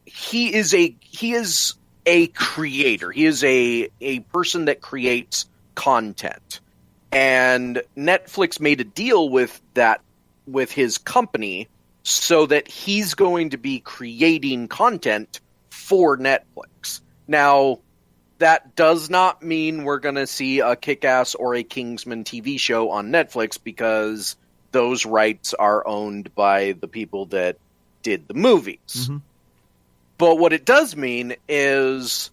he is a creator. He is a person that creates content. And Netflix made a deal with his company so that he's going to be creating content for Netflix. Now, that does not mean we're going to see a Kick-Ass or a Kingsman TV show on Netflix, because those rights are owned by the people that did the movies. Mm-hmm. But what it does mean is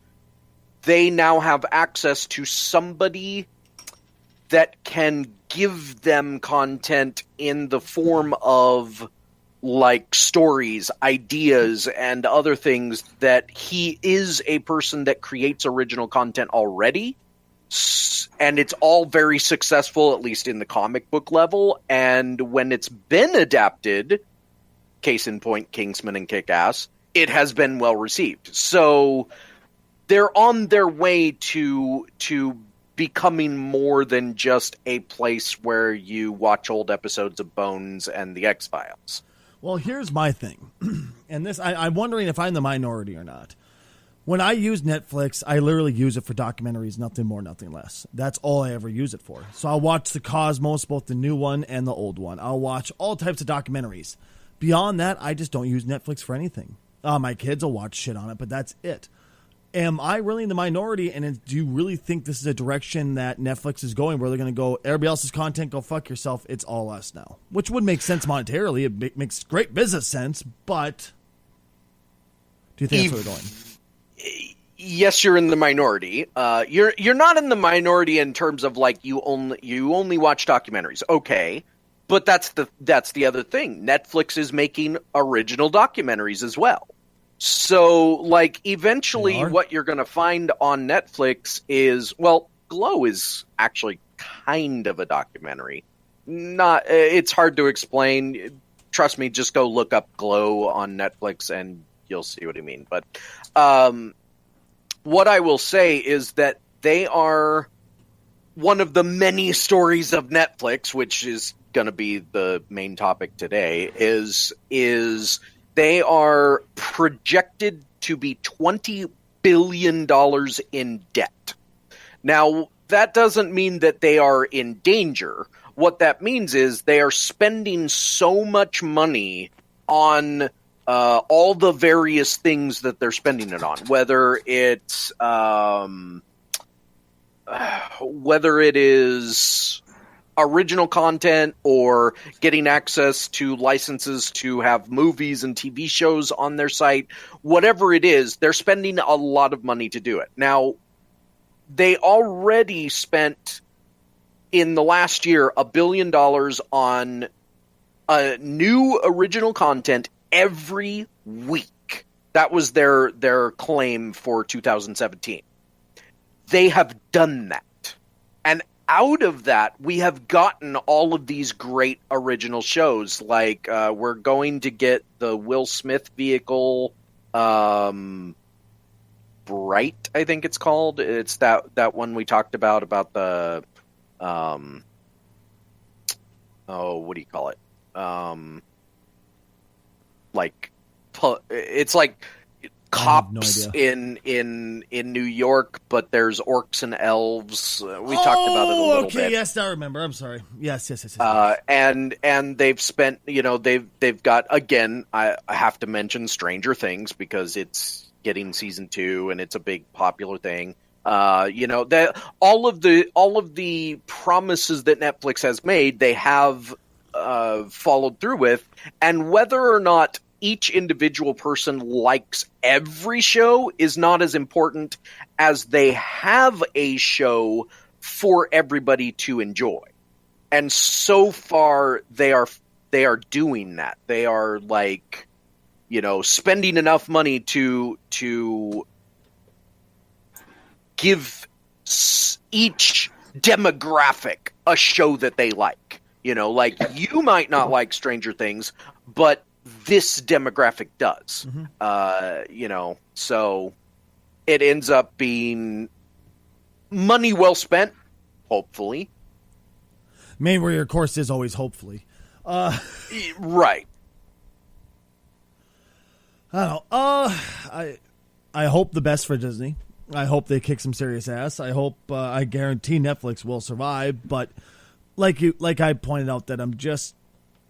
they now have access to somebody that can give them content in the form of like stories, ideas, and other things that he is a person that creates original content already. And it's all very successful, at least in the comic book level. And when it's been adapted, case in point, Kingsman and Kick-Ass, it has been well received. So they're on their way to becoming more than just a place where you watch old episodes of Bones and the X-Files. Well, here's my thing. And this, I'm wondering if I'm the minority or not. When I use Netflix, I literally use it for documentaries, nothing more, nothing less. That's all I ever use it for. So I'll watch The Cosmos, both the new one and the old one. I'll watch all types of documentaries. Beyond that, I just don't use Netflix for anything. My kids will watch shit on it, but that's it. Am I really in the minority, and do you really think this is a direction that Netflix is going, where they're going to go, everybody else's content, go fuck yourself, it's all us now? Which would make sense monetarily. It makes great business sense, but do you think that's where they're going? Yes, you're in the minority. You're not in the minority in terms of like you only watch documentaries. Okay. But that's the other thing. Netflix is making original documentaries as well. So, like, eventually what you're going to find on Netflix is, well, Glow is actually kind of a documentary. It's hard to explain. Trust me, just go look up Glow on Netflix and you'll see what I mean. But what I will say is that they are one of the many stories of Netflix, which is going to be the main topic today, is they are projected to be $20 billion in debt. Now, that doesn't mean that they are in danger. What that means is they are spending so much money on all the various things that they're spending it on, whether it is original content or getting access to licenses to have movies and TV shows on their site. Whatever it is, they're spending a lot of money to do it. Now, they already spent in the last year $1 billion on new original content every week. That was their claim for 2017. They have done that. And out of that, we have gotten all of these great original shows. Like, we're going to get the Will Smith vehicle Bright, I think it's called. It's that one we talked about the what do you call it? It's like cops no in New York, but there's orcs and elves. We talked about it a little bit. Yes, I remember. I'm sorry. Yes. And they've spent, they've got, again, I have to mention Stranger Things because it's getting season 2 and it's a big popular thing. That all of the promises that Netflix has made, they have followed through with, and whether or not each individual person likes every show is not as important as they have a show for everybody to enjoy. And so far they are doing that. They are spending enough money to give each demographic a show that they like. You might not like Stranger Things, but this demographic does. Mm-hmm. So it ends up being money well spent, hopefully. Main where your course is always hopefully. Right. I don't know. I hope the best for Disney. I hope they kick some serious ass. I hope I guarantee Netflix will survive, but like I pointed out that I'm just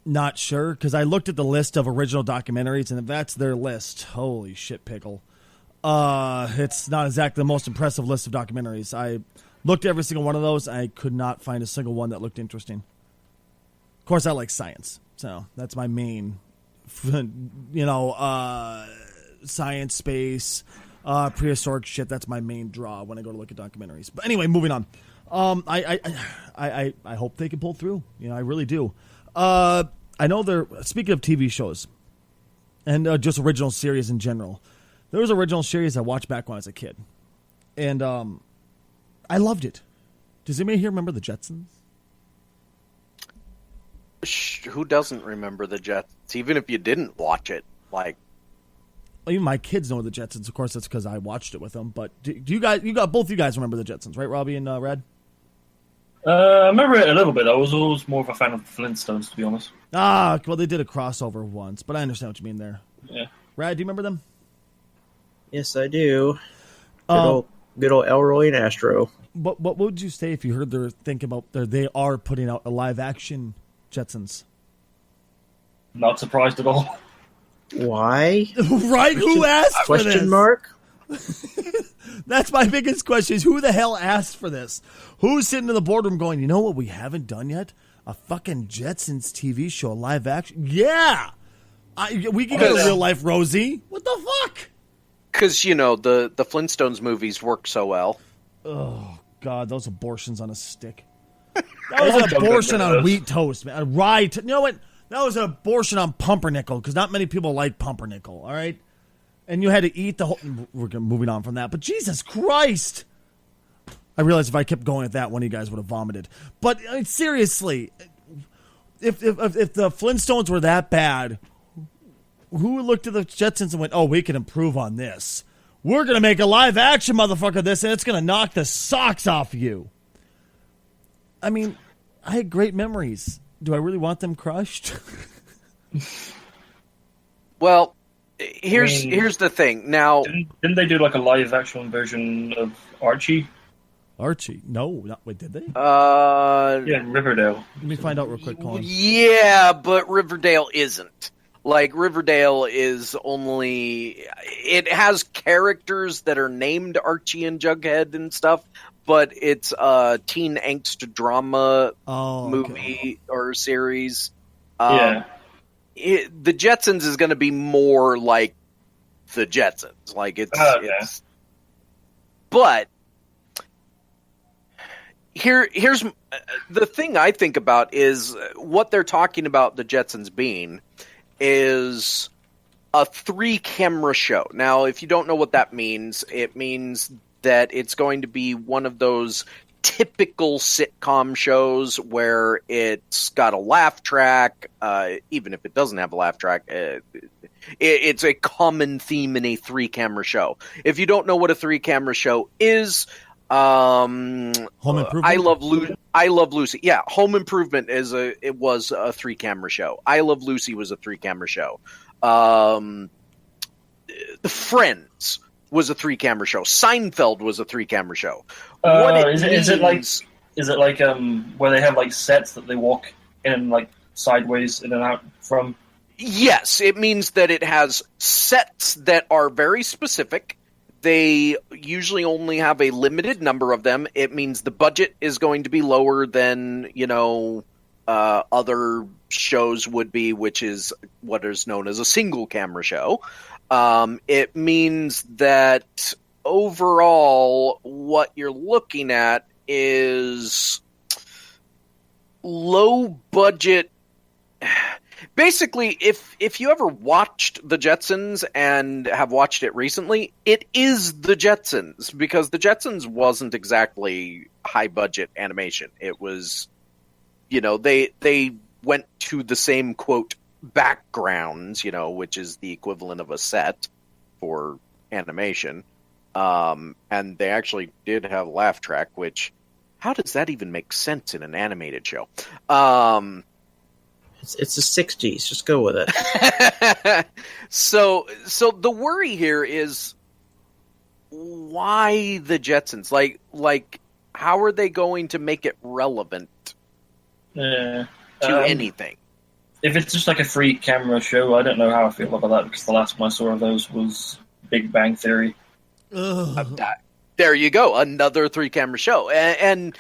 not sure, because I looked at the list of original documentaries, and if that's their list, holy shit pickle. It's not exactly the most impressive list of documentaries. I looked at every single one of those. I could not find a single one that looked interesting. Of course, I like science, so that's my main, science, space, prehistoric shit. That's my main draw when I go to look at documentaries. But anyway, moving on. I hope they can pull through. I really do. I know they're speaking of TV shows and just original series in general. There was original series I watched back when I was a kid, and I loved it. Does anybody here remember the Jetsons? Who doesn't remember the Jetsons? Even if you didn't watch it, even my kids know the Jetsons. Of course, that's because I watched it with them. But do you guys? Both you guys remember the Jetsons, right, Robbie and Red? I remember it a little bit. I was always more of a fan of the Flintstones, to be honest. Well, they did a crossover once, but I understand what you mean there. Yeah. Rad, do you remember them? Yes, I do. Good old Elroy and Astro. What would you say if you heard they are putting out a live action Jetsons? Not surprised at all. Why? Right? Who asked for this? Question mark? That's my biggest question, is who the hell asked for this? Who's sitting in the boardroom going, you know what we haven't done yet? A fucking Jetsons TV show, live action? Yeah! We can get a real life Rosie. What the fuck? Because, the Flintstones movies work so well. Oh, God, those abortions on a stick. That was an abortion on wheat toast, man. Right. You know what? That was an abortion on pumpernickel, because not many people like pumpernickel, all right? And you had to eat the whole... We're moving on from that, but Jesus Christ! I realized if I kept going at that, one of you guys would have vomited. But seriously, if the Flintstones were that bad, who looked at the Jetsons and went, oh, we can improve on this. We're going to make a live action motherfucker of this, and it's going to knock the socks off you. I mean, I had great memories. Do I really want them crushed? Well, here's the thing. Now, didn't they do a live action version of Archie? Archie? No, wait, did they? Yeah, Riverdale. Let me find out real quick, Colin. Yeah, but Riverdale isn't. Riverdale is only... It has characters that are named Archie and Jughead and stuff, but it's a teen angst drama movie or series. Yeah. The Jetsons is going to be more like the Jetsons. It's but here's the thing I think about is what they're talking about the Jetsons being is a 3-camera show. Now, if you don't know what that means, it means that it's going to be one of those typical sitcom shows where it's got a laugh track. Even if it doesn't have a laugh track, it's a common theme in a 3-camera show. If you don't know what a 3-camera show is, Home Improvement. I Love Lucy. Yeah, Home Improvement was a 3-camera show. I Love Lucy was a 3-camera show. The Friends was a 3-camera show. Seinfeld was a 3-camera show. Is it like where they have like sets that they walk in and like sideways in and out from? Yes, it means that it has sets that are very specific. They usually only have a limited number of them. It means the budget is going to be lower than, other shows would be, which is what is known as a single camera show. It means that overall what you're looking at is low budget. Basically, if you ever watched The Jetsons and have watched it recently, it is The Jetsons, because The Jetsons wasn't exactly high-budget animation. It was, they went to the same, quote, backgrounds, which is the equivalent of a set for animation. And they actually did have a laugh track, which, how does that even make sense in an animated show? It's the 60s. Just go with it. So the worry here is, why the Jetsons? Like, how are they going to make it relevant to anything? If it's just like a 3-camera show, I don't know how I feel about that, because the last one I saw of those was Big Bang Theory. There you go, another 3-camera show, and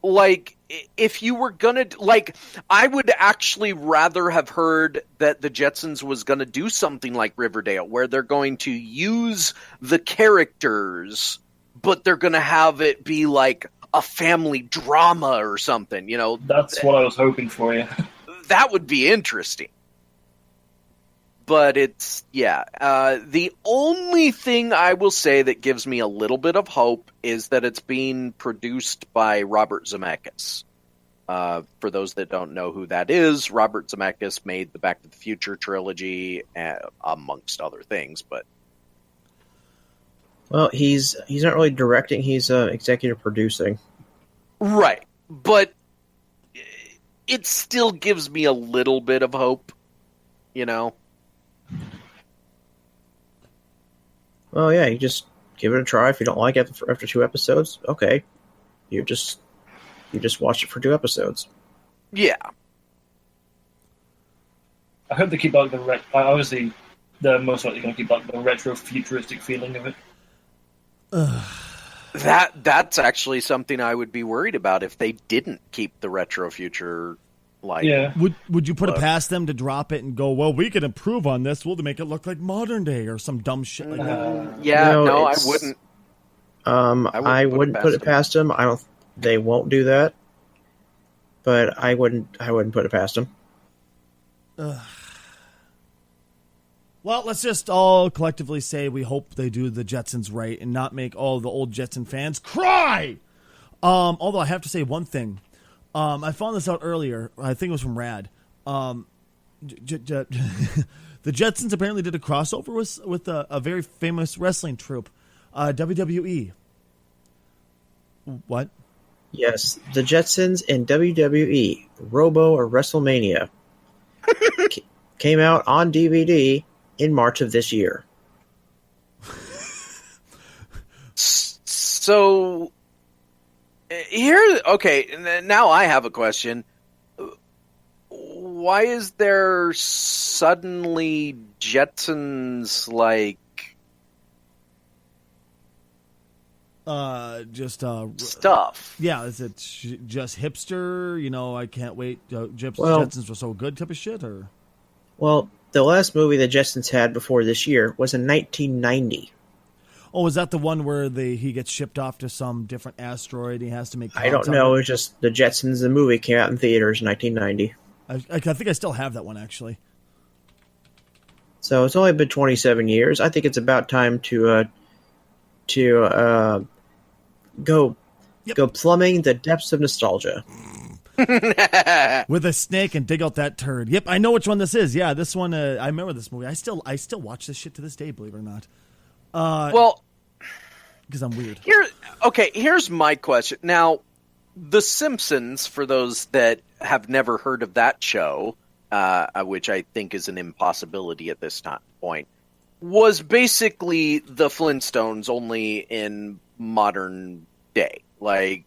like, if you were gonna, like, I would actually rather have heard that the Jetsons was gonna do something like Riverdale, where they're going to use the characters, but they're gonna have it be like a family drama or something, That's what I was hoping for, yeah. That would be interesting. But it's, the only thing I will say that gives me a little bit of hope is that it's being produced by Robert Zemeckis. For those that don't know who that is, Robert Zemeckis made the Back to the Future trilogy, amongst other things. But Well, he's not really directing; he's executive producing. Right, but it still gives me a little bit of hope, Well, yeah, you just give it a try. If you don't like it after 2 episodes, okay, you just watch it for 2 episodes. Yeah. I hope they keep like obviously they're most likely going to keep like the retro futuristic feeling of it. That's actually something I would be worried about if they didn't keep the retro future. Like, yeah. Would you put it past them to drop it and go, well, we could improve on this, we'll make it look like modern day or some dumb shit like that? No, I wouldn't. I wouldn't put it past them. They won't do that. But I wouldn't put it past them. Well, let's just all collectively say we hope they do the Jetsons right and not make all the old Jetson fans cry. Although I have to say one thing. I found this out earlier. I think it was from Rad. The Jetsons apparently did a crossover with a very famous wrestling troupe, WWE. What? Yes, the Jetsons in WWE, Robo or WrestleMania, came out on DVD in March of this year. So now I have a question. Why is there suddenly Jetsons like stuff? Yeah, is it just hipster? I can't wait. Jetsons were so good type of shit, or? Well, the last movie the Jetsons had before this year was in 1990. Oh, is that the one where he gets shipped off to some different asteroid? And he has to make. I don't know. It's just the Jetsons. The movie came out in theaters in 1990. I think I still have that one actually. So it's only been 27 years. I think it's about time to go Go plumbing the depths of nostalgia. With a snake and dig out that turd. Yep, I know which one this is. Yeah, this one. I remember this movie. I still watch this shit to this day. Believe it or not. Well, because I'm weird. Here's my question. Now, The Simpsons, for those that have never heard of that show, which I think is an impossibility at this point, was basically the Flintstones only in modern day. Like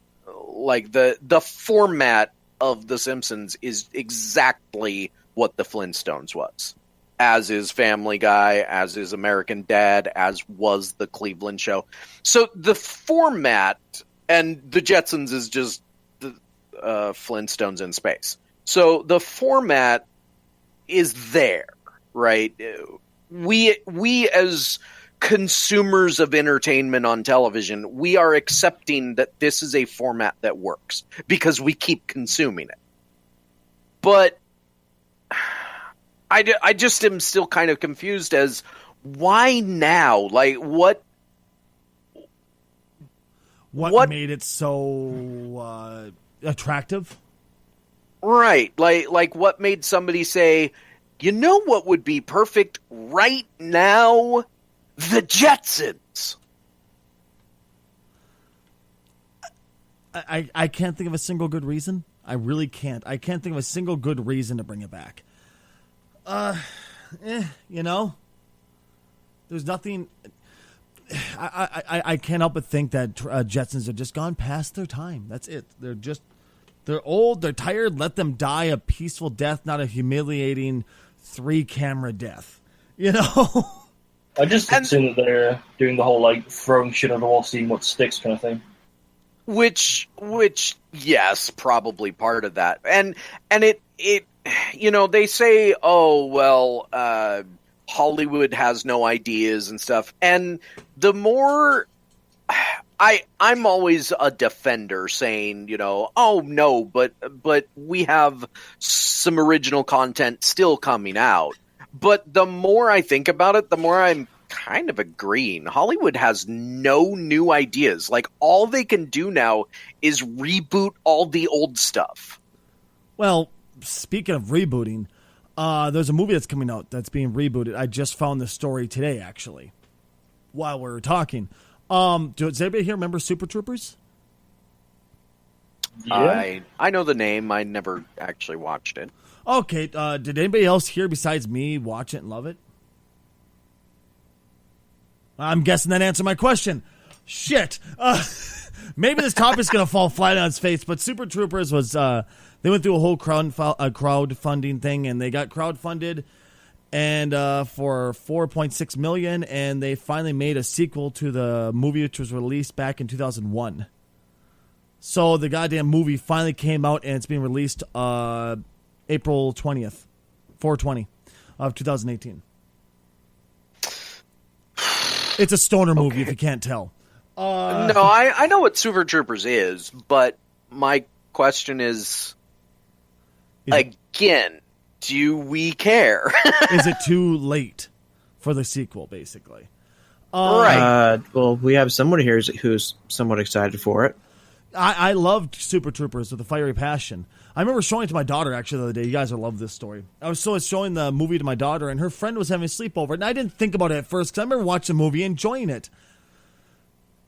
the format of The Simpsons is exactly what the Flintstones was. As is Family Guy, as is American Dad, as was the Cleveland Show. So the format, and the Jetsons is just the Flintstones in space. So the format is there, right? We as consumers of entertainment on television, we are accepting that this is a format that works because we keep consuming it. But I just am still kind of confused as why now? Like what made it so attractive? Right. Like what made somebody say, you know what would be perfect right now? The Jetsons. I can't think of a single good reason. I really can't. I can't think of a single good reason to bring it back. You know, there's nothing. I can't help but think that Jetsons have just gone past their time. That's it. They're old. They're tired. Let them die a peaceful death, not a humiliating 3-camera death. You know. I just assume that they're doing the whole like throwing shit at the wall, seeing what sticks kind of thing. Which, yes, probably part of that. And it, you know, they say, oh, well, Hollywood has no ideas and stuff. And the more I'm always a defender saying, you know, oh no, but we have some original content still coming out. But the more I think about it, the more I'm kind of agreeing. Hollywood has no new ideas. Like, all they can do now is reboot all the old stuff. Well, speaking of rebooting, there's a movie that's coming out that's being rebooted. I just found this story today, actually, while we were talking. Does anybody here remember Super Troopers? Yeah. I know the name. I never actually watched it. Okay, did anybody else here besides me watch it and love it? I'm guessing that answered my question. Shit. Maybe this topic's going to fall flat on its face, but Super Troopers was, they went through a whole crowdfunding thing, and they got crowdfunded and for $4.6 million, and they finally made a sequel to the movie, which was released back in 2001. So the goddamn movie finally came out, and it's being released April 20th, 4/20 of 2018. It's a stoner movie, if you can't tell. No, I know what Super Troopers is, but my question is again, do we care? Is it too late for the sequel, basically? Right. Well, we have someone here who's somewhat excited for it. I loved Super Troopers with a fiery passion. I remember showing it to my daughter, actually, the other day. You guys will love this story. I was showing the movie to my daughter, and her friend was having a sleepover, and I didn't think about it at first, because I remember watching the movie, enjoying it.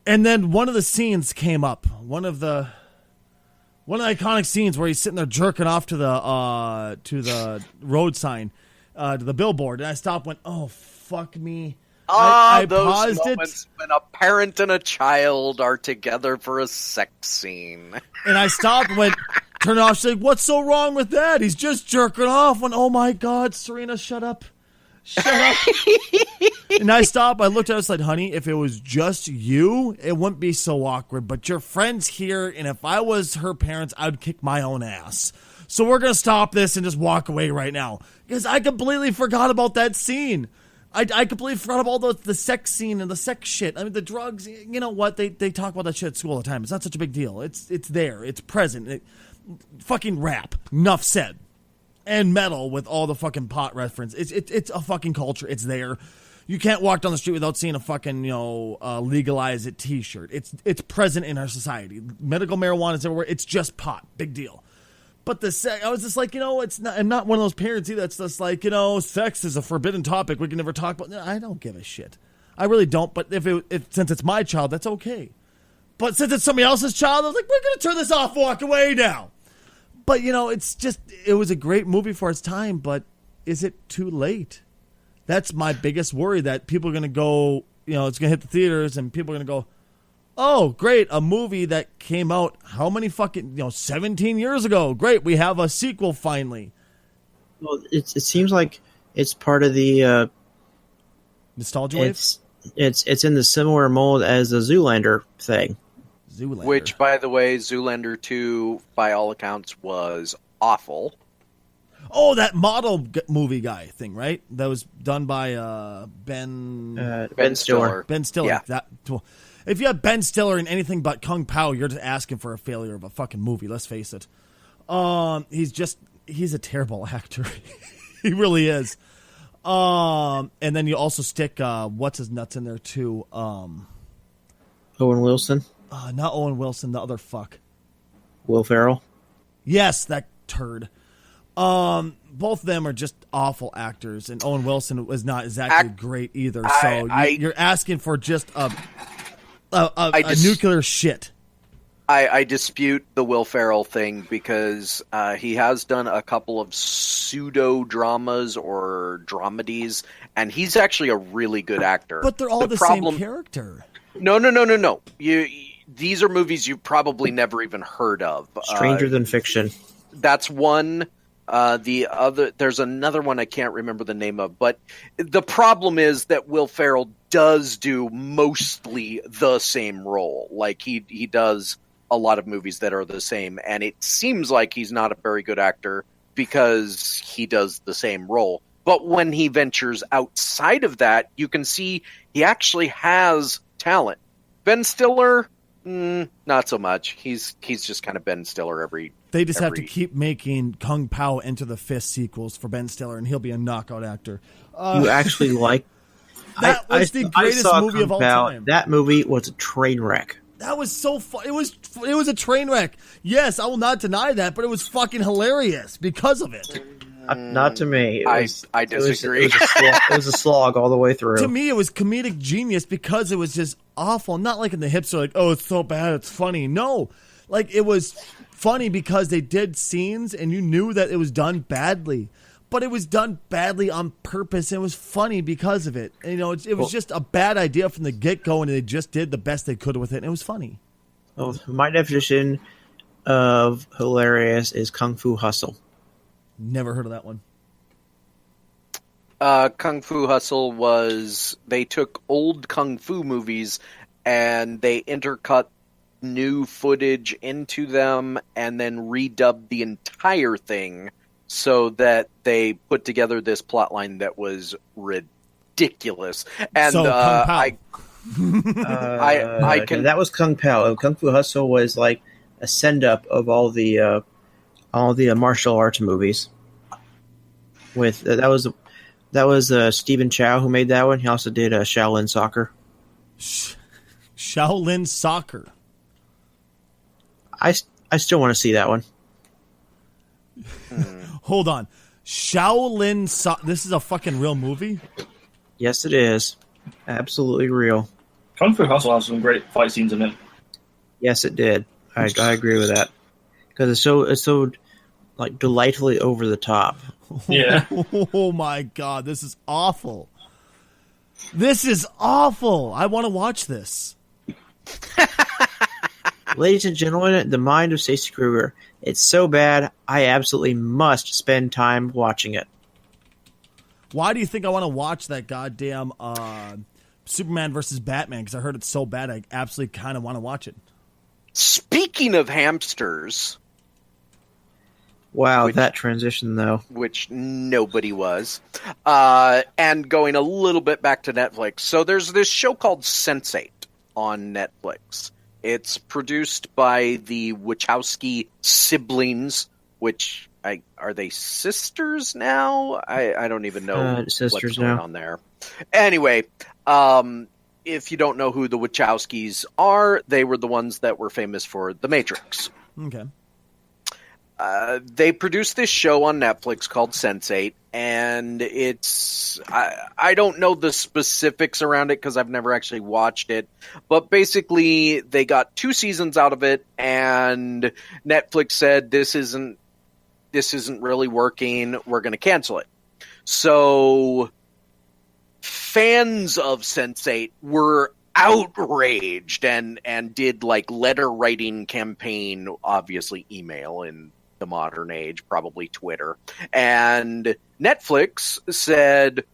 And then one of the scenes came up. One of the iconic scenes where he's sitting there jerking off to the road sign, to the billboard, and I stopped and went, oh, fuck me. I those paused moments when a parent and a child are together for a sex scene. And I stopped and went, turn it off. She's like, what's so wrong with that? He's just jerking off. When, oh my God, Serena, shut up. Shut up. And I stopped. I looked at her and said, honey, if it was just you, it wouldn't be so awkward. But your friend's here, and if I was her parents, I'd kick my own ass. So we're going to stop this and just walk away right now. Because I completely forgot about that scene. I completely forgot about all the sex scene and the sex shit. I mean, the drugs, you know what? They talk about that shit at school all the time. It's not such a big deal. It's there. It's present. Fucking rap. Enough said. And metal with all the fucking pot reference. It's a fucking culture. It's there. You can't walk down the street without seeing a fucking, legalize it t-shirt. It's present in our society. Medical marijuana is everywhere. It's just pot. Big deal. But I was just like, it's not. I'm not one of those parents either. It's just like, sex is a forbidden topic. We can never talk about. I don't give a shit. I really don't. But since it's my child, that's okay. But since it's somebody else's child, I was like, we're gonna turn this off. Walk away now. But it was a great movie for its time. But is it too late? That's my biggest worry. That people are gonna go. It's gonna hit the theaters, and people are gonna go, oh, great, a movie that came out how many fucking, 17 years ago. Great, we have a sequel finally. Well, it seems like it's part of the nostalgia wave. It's in the similar mold as the Zoolander thing. Zoolander. Which, by the way, Zoolander 2, by all accounts, was awful. Oh, that model movie guy thing, right? That was done by Ben Stiller. Ben Stiller. Yeah. If you have Ben Stiller in anything but Kung Pao, you're just asking for a failure of a fucking movie. Let's face it. He's a terrible actor. He really is. And then you also stick what's his nuts in there too. Owen Wilson. Not Owen Wilson. The other fuck. Will Ferrell. Yes, that turd. Both of them are just awful actors, and Owen Wilson was not exactly great either. So you're asking for just a nuclear shit. I dispute the Will Ferrell thing because he has done a couple of pseudo dramas or dramedies, and he's actually a really good actor. But they're all the same character. No. These are movies you've probably never even heard of. Stranger Than Fiction. That's one. There's another one I can't remember the name of, but the problem is that Will Ferrell does do mostly the same role. Like he does a lot of movies that are the same, and it seems like he's not a very good actor because he does the same role. But when he ventures outside of that, you can see he actually has talent. Ben Stiller, not so much. He's just kind of Ben Stiller every. They just have to keep making Kung Pao Enter the Fist sequels for Ben Stiller, and he'll be a knockout actor. You actually like that? Was the greatest movie of all time. That movie was a train wreck. That was so fun. It was a train wreck. Yes, I will not deny that, but it was fucking hilarious because of it. Not to me. I disagree. It was a slog all the way through. To me, it was comedic genius because it was just awful. Not like in the hipster, like, oh, it's so bad, it's funny. No, like it was funny because they did scenes and you knew that it was done badly. But it was done badly on purpose, and it was funny because of it. And, it was just a bad idea from the get-go, and they just did the best they could with it, and it was funny. Well, my definition of hilarious is Kung Fu Hustle. Never heard of that one. Kung Fu Hustle was, they took old Kung Fu movies, and they intercut new footage into them, and then redubbed the entire thing so that they put together this plotline that was ridiculous. And so, I can. That was Kung Pao. Kung Fu Hustle was like a send up of all the martial arts movies. With that was Stephen Chow who made that one. He also did Shaolin Soccer. Shaolin Soccer. I still want to see that one. Hold on. Shaolin Soccer. This is a fucking real movie? Yes, it is. Absolutely real. Kung Fu Hustle has some great fight scenes in it. Yes, it did. I agree with that because it's so like delightfully over the top. Yeah. Oh my god, this is awful. This is awful. I want to watch this. Ladies and gentlemen, The Mind of Stacey Kruger. It's so bad, I absolutely must spend time watching it. Why do you think I want to watch that goddamn Superman versus Batman? Because I heard it's so bad, I absolutely kind of want to watch it. Speaking of hamsters... Wow, that transition, though. Which nobody was. And going a little bit back to Netflix. So there's this show called Sense8 on Netflix. It's produced by the Wachowski siblings, which are they sisters now? I don't even know sisters what's going now. on there. Anyway, if you don't know who the Wachowskis are, they were the ones that were famous for The Matrix. Okay. They produced this show on Netflix called Sense8, and it's... I don't know the specifics around it because I've never actually watched it, but basically they got 2 seasons out of it, and Netflix said, this isn't really working, we're going to cancel it. So fans of Sense8 were outraged and did like letter writing campaign, obviously email in the modern age, probably Twitter. And Netflix said,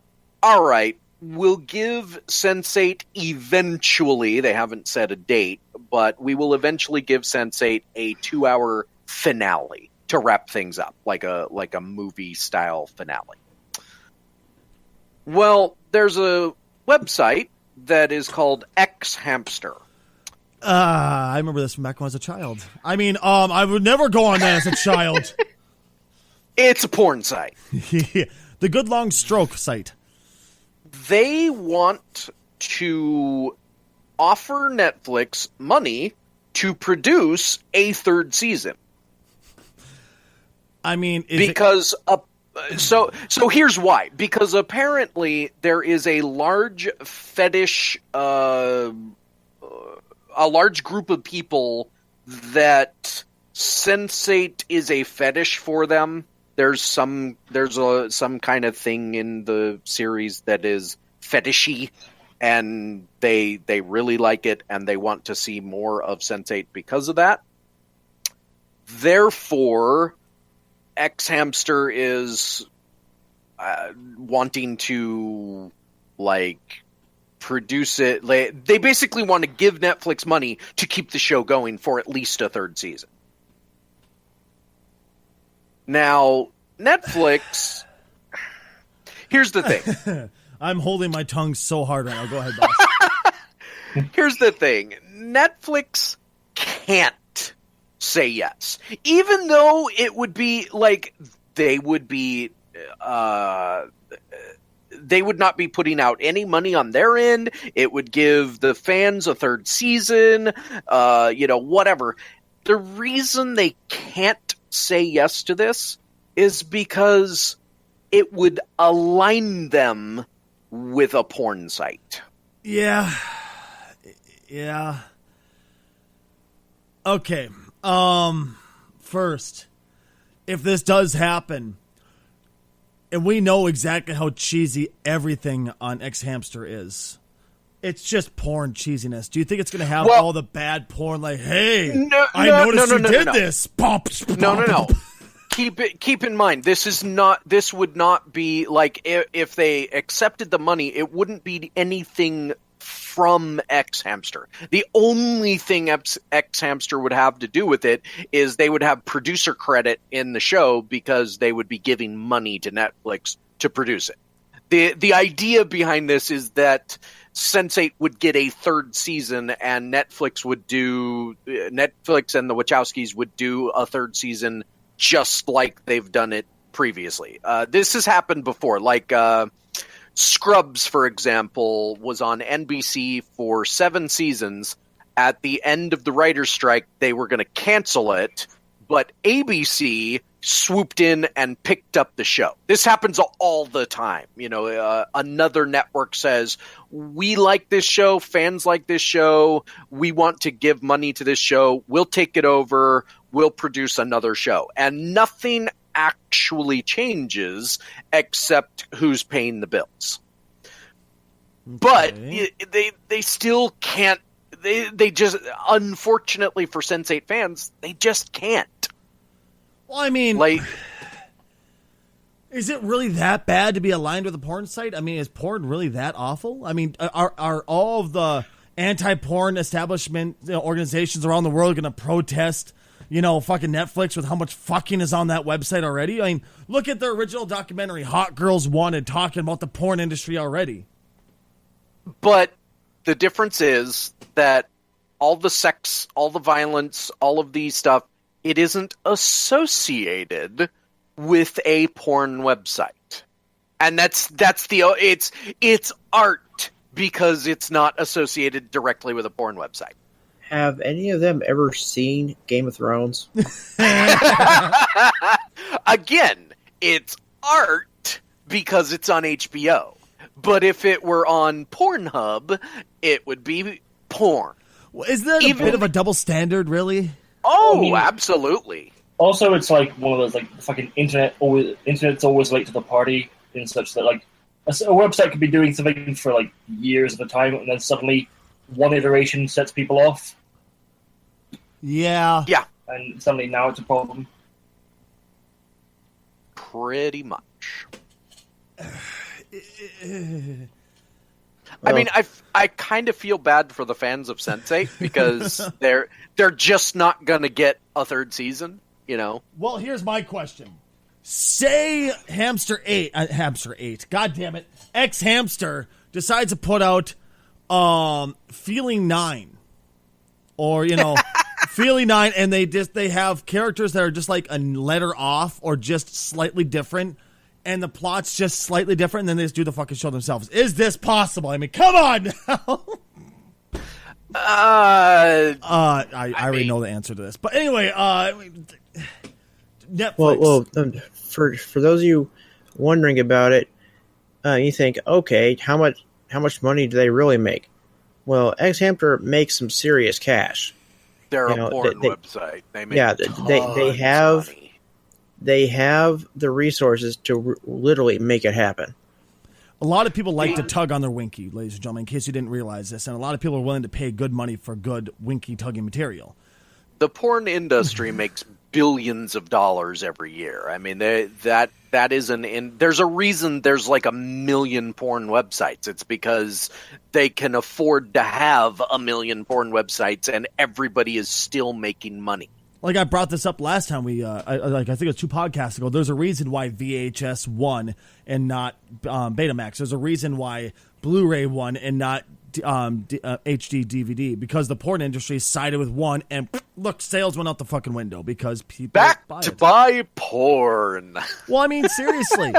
all right, we'll give Sense8 eventually, they haven't said a date, but we will eventually give Sense8 a 2-hour finale to wrap things up, like a movie style finale. Well, there's a website that is called X Hamster. I remember this from back when I was a child. I mean, I would never go on that as a child. It's a porn site. The Good Long Stroke site. They want to offer Netflix money to produce a 3rd season. I mean, so here's why. Because apparently there is a large fetish, a large group of people that Sense8 is a fetish for them. There's some kind of thing in the series that is fetishy, and they really like it, and they want to see more of Sense8 because of that. Therefore, X Hamster is wanting to produce it. They basically want to give Netflix money to keep the show going for at least a 3rd season. Now, Netflix... Here's the thing. I'm holding my tongue so hard right now. Go ahead, boss. Here's the thing. Netflix can't say yes. Even though it would be they would not be putting out any money on their end. It would give the fans a 3rd season, whatever. The reason they can't say yes to this is because it would align them with a porn site. Yeah. Okay. First, if this does happen, and we know exactly how cheesy everything on X Hamster is, it's just porn cheesiness. Do you think it's going to have all the bad porn I noticed you did this. No. Keep in mind, this would not be if they accepted the money, it wouldn't be anything from X Hamster. The only thing X Hamster would have to do with it is they would have producer credit in the show because they would be giving money to Netflix to produce it. The idea behind this is that Sense8 would get a 3rd season, and Netflix and the Wachowskis would do a 3rd season just like they've done it previously. This has happened before. Scrubs, for example, was on NBC for 7 seasons. At the end of the writer's strike, they were going to cancel it, but ABC swooped in and picked up the show. This happens all the time. Another network says, we like this show, fans like this show, we want to give money to this show, we'll take it over, we'll produce another show. And nothing actually changes except who's paying the bills. Okay. But they still can't. They just, unfortunately for Sense8 fans, they just can't. Well, I mean, is it really that bad to be aligned with a porn site? I mean, is porn really that awful? I mean, are all of the anti-porn establishment organizations around the world going to protest, fucking Netflix with how much fucking is on that website already? I mean, look at the original documentary, Hot Girls Wanted, talking about the porn industry already. But the difference is that all the sex, all the violence, all of these stuff, it isn't associated with a porn website. And that's it's art because it's not associated directly with a porn website. Have any of them ever seen Game of Thrones? Again, it's art because it's on HBO. But if it were on Pornhub, it would be porn. Well, isn't that a bit of a double standard, really? Oh, I mean, absolutely. Also, it's like one of those like fucking internet's always late to the party in such that like a website could be doing something for like years at a time, and then suddenly one iteration sets people off. Yeah. Yeah. And suddenly now it's a problem. Pretty much. I mean, I kind of feel bad for the fans of Sense8 because they're just not gonna get a third season, you know. Well, here's my question: say Hamster 8, God damn it, X Hamster decides to put out Feeling 9, or Feeling 9, and they have characters that are just like a letter off or just slightly different. And the plot's just slightly different, and then they just do the fucking show themselves. Is this possible? I mean, come on now. I already know the answer to this. But anyway, Netflix. Well, for those of you wondering about it, you think, okay, how much money do they really make? Well, X Hamster makes some serious cash. They're a porn website. They make they have money. They have the resources to literally make it happen. A lot of people like to tug on their winky, ladies and gentlemen, in case you didn't realize this. And a lot of people are willing to pay good money for good winky tugging material. The porn industry makes billions of dollars every year. I mean, that is there's a reason there's like 1 million porn websites. It's because they can afford to have 1 million porn websites and everybody is still making money. Like I brought this up last time I think it was 2 podcasts ago. There's a reason why VHS won and not Betamax. There's a reason why Blu-ray won and not HD DVD, because the porn industry sided with one, and look, sales went out the fucking window because people buy porn. Well, I mean, seriously.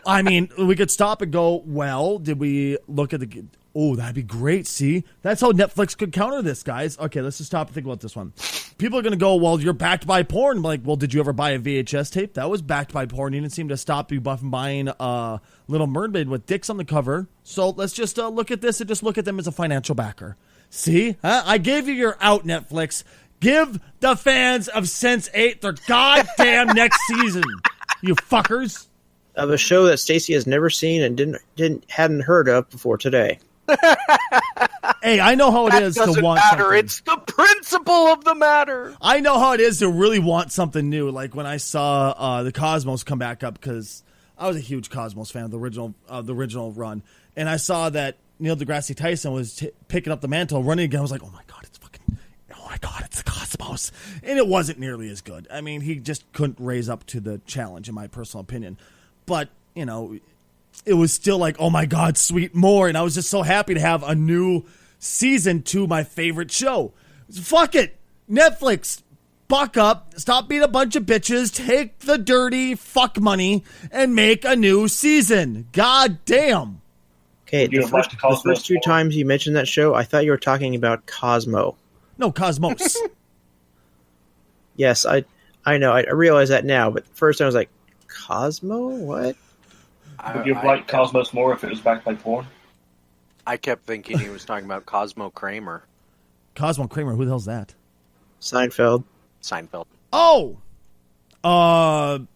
I mean, we could stop and go, well, did we look at the... Oh, that'd be great. See, that's how Netflix could counter this, guys. Okay, let's just stop and think about this one. People are going to go, well, you're backed by porn. I'm like, well, did you ever buy a VHS tape? That was backed by porn. You didn't seem to stop you from buying Little Mermaid with dicks on the cover. So let's just look at this and just look at them as a financial backer. See? Huh? I gave you your out, Netflix. Give the fans of Sense8 their goddamn next season, you fuckers. Of a show that Stacy has never seen and hadn't heard of before today. Hey, I know how it is to want matter. something. It's the principle of the matter. I know how it is to really want something new. Like when I saw the Cosmos come back up, because I was a huge Cosmos fan of the original run, and I saw that Neil deGrasse Tyson was picking up the mantle, running again. I was like, oh my god, it's the Cosmos, and it wasn't nearly as good. I mean, he just couldn't raise up to the challenge, in my personal opinion. But it was still like, oh my god, sweet more, and I was just so happy to have a new season to my favorite show. Fuck it, Netflix, buck up, stop being a bunch of bitches, take the dirty fuck money, and make a new season. God damn. Okay, the first 2 times you mentioned that show, I thought you were talking about Cosmo. No, Cosmos. Yes, I know, I realize that now, but first I was like, Cosmo? What? Would you have liked Cosmos more if it was backed by porn? I kept thinking he was talking about Cosmo Kramer. Cosmo Kramer, who the hell's that? Seinfeld. Oh! The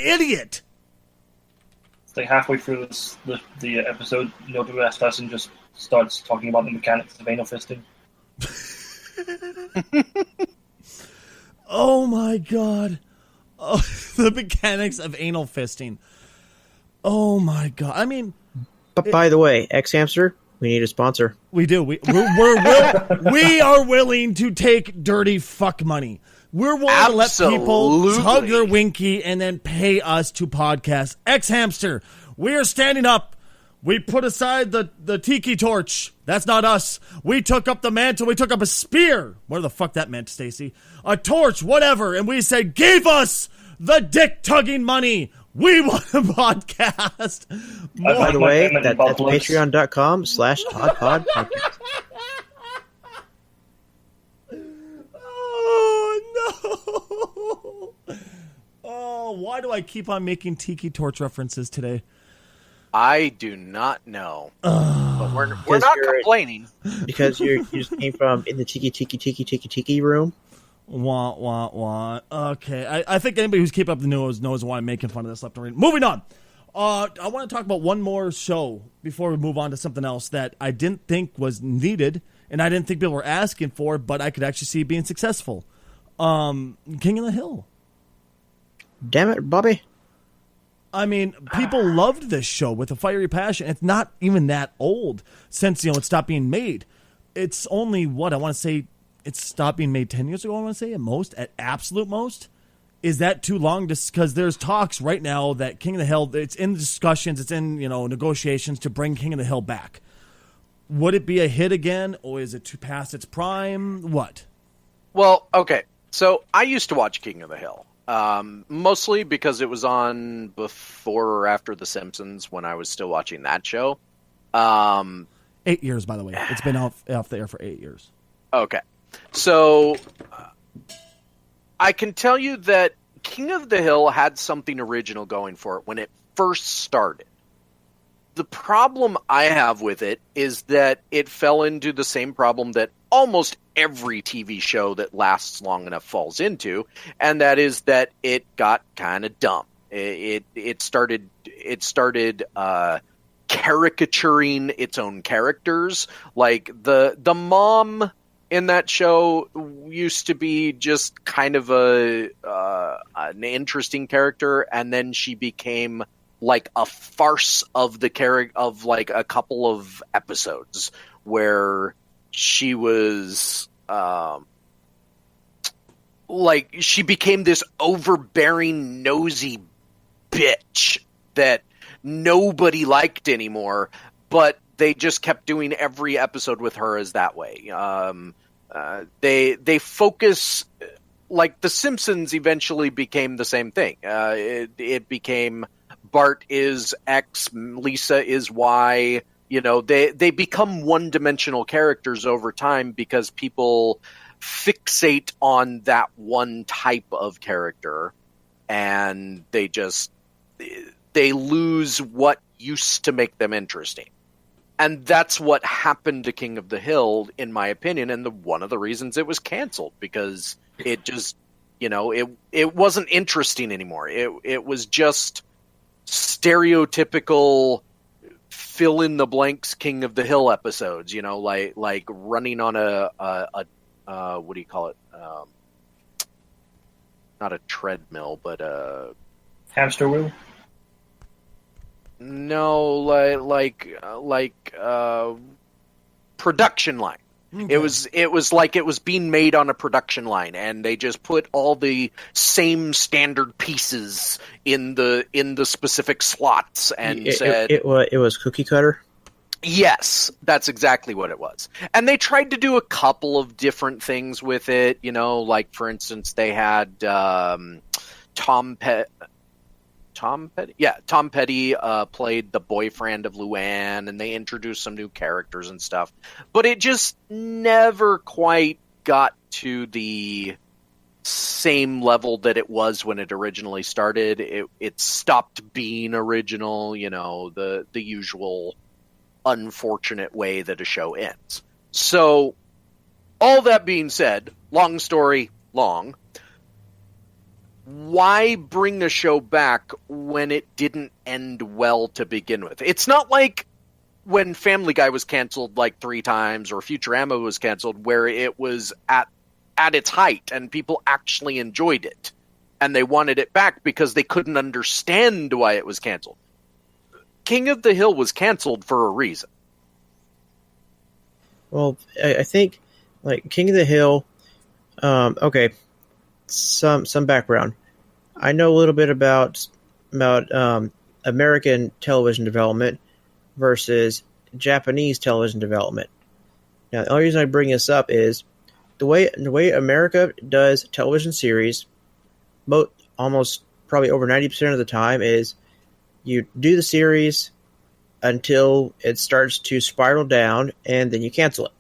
idiot! It's like halfway through the episode, Neil deGrasse Tyson just starts talking about the mechanics of anal fisting. Oh my god. Oh, the mechanics of anal fisting. Oh my god. I mean... But by the way, X Hamster, we need a sponsor. We do. We are willing to take dirty fuck money. We're willing to let people tug their winky and then pay us to podcast. X Hamster, we are standing up. We put aside the tiki torch. That's not us. We took up the mantle. We took up a spear. Whatever the fuck that meant, Stacy. A torch, whatever. And we said, give us the dick-tugging money. We want a podcast. By the way, that's patreon.com/oddpodpodcast. Oh, no. Oh, why do I keep on making tiki torch references today? I do not know. But we're not complaining. Because you just came from in the tiki room. Wah, wah, wah. Okay, I think anybody who's keeping up the news knows why I'm making fun of this left and right. Moving on. I want to talk about one more show before we move on to something else that I didn't think was needed, and I didn't think people were asking for, but I could actually see being successful. King of the Hill. Damn it, Bobby. I mean, people loved this show with a fiery passion. It's not even that old since, it stopped being made. It's only, I want to say, it stopped being made 10 years ago, I want to say, at absolute most. Is that too long? Because there's talks right now that King of the Hill, it's in discussions, it's in, negotiations to bring King of the Hill back. Would it be a hit again, or is it too past its prime? What? Well, okay. So I used to watch King of the Hill. Mostly because it was on before or after The Simpsons when I was still watching that show. 8 years, by the way. It's been off the air for 8 years. Okay. So I can tell you that King of the Hill had something original going for it when it first started. The problem I have with it is that it fell into the same problem that almost every TV show that lasts long enough falls into, and that is that it got kind of dumb. It started caricaturing its own characters. Like the mom in that show used to be just kind of an interesting character, and then she became like a farce of the character of like a couple of episodes where she was like she became this overbearing, nosy bitch that nobody liked anymore, but they just kept doing every episode with her as that way. They focus, like The Simpsons eventually became the same thing. It became Bart is X, Lisa is Y. They become one-dimensional characters over time because people fixate on that one type of character, and they lose what used to make them interesting. And that's what happened to King of the Hill, in my opinion, and one of the reasons it was canceled, because it just, it wasn't interesting anymore. It was just stereotypical fill in the blanks King of the Hill episodes, like running on a what do you call it? Not a treadmill, but a hamster wheel. No, like production line. Okay. It was like it was being made on a production line, and they just put all the same standard pieces in the specific slots, and it was cookie cutter. Yes, that's exactly what it was. And they tried to do a couple of different things with it, like for instance they had Tom Petty played the boyfriend of Luann, and they introduced some new characters and stuff. But it just never quite got to the same level that it was when it originally started. It stopped being original, the usual unfortunate way that a show ends. So, all that being said, long story long, why bring the show back when it didn't end well to begin with? It's not like when Family Guy was canceled like 3 times, or Futurama was canceled, where it was at its height and people actually enjoyed it and they wanted it back because they couldn't understand why it was canceled. King of the Hill was canceled for a reason. Well, I think like King of the Hill. Okay, some background. I know a little bit about American television development. versus Japanese television development. Now, the only reason I bring this up is the way America does television series, almost probably over 90% of the time, is you do the series until it starts to spiral down, and then you cancel it.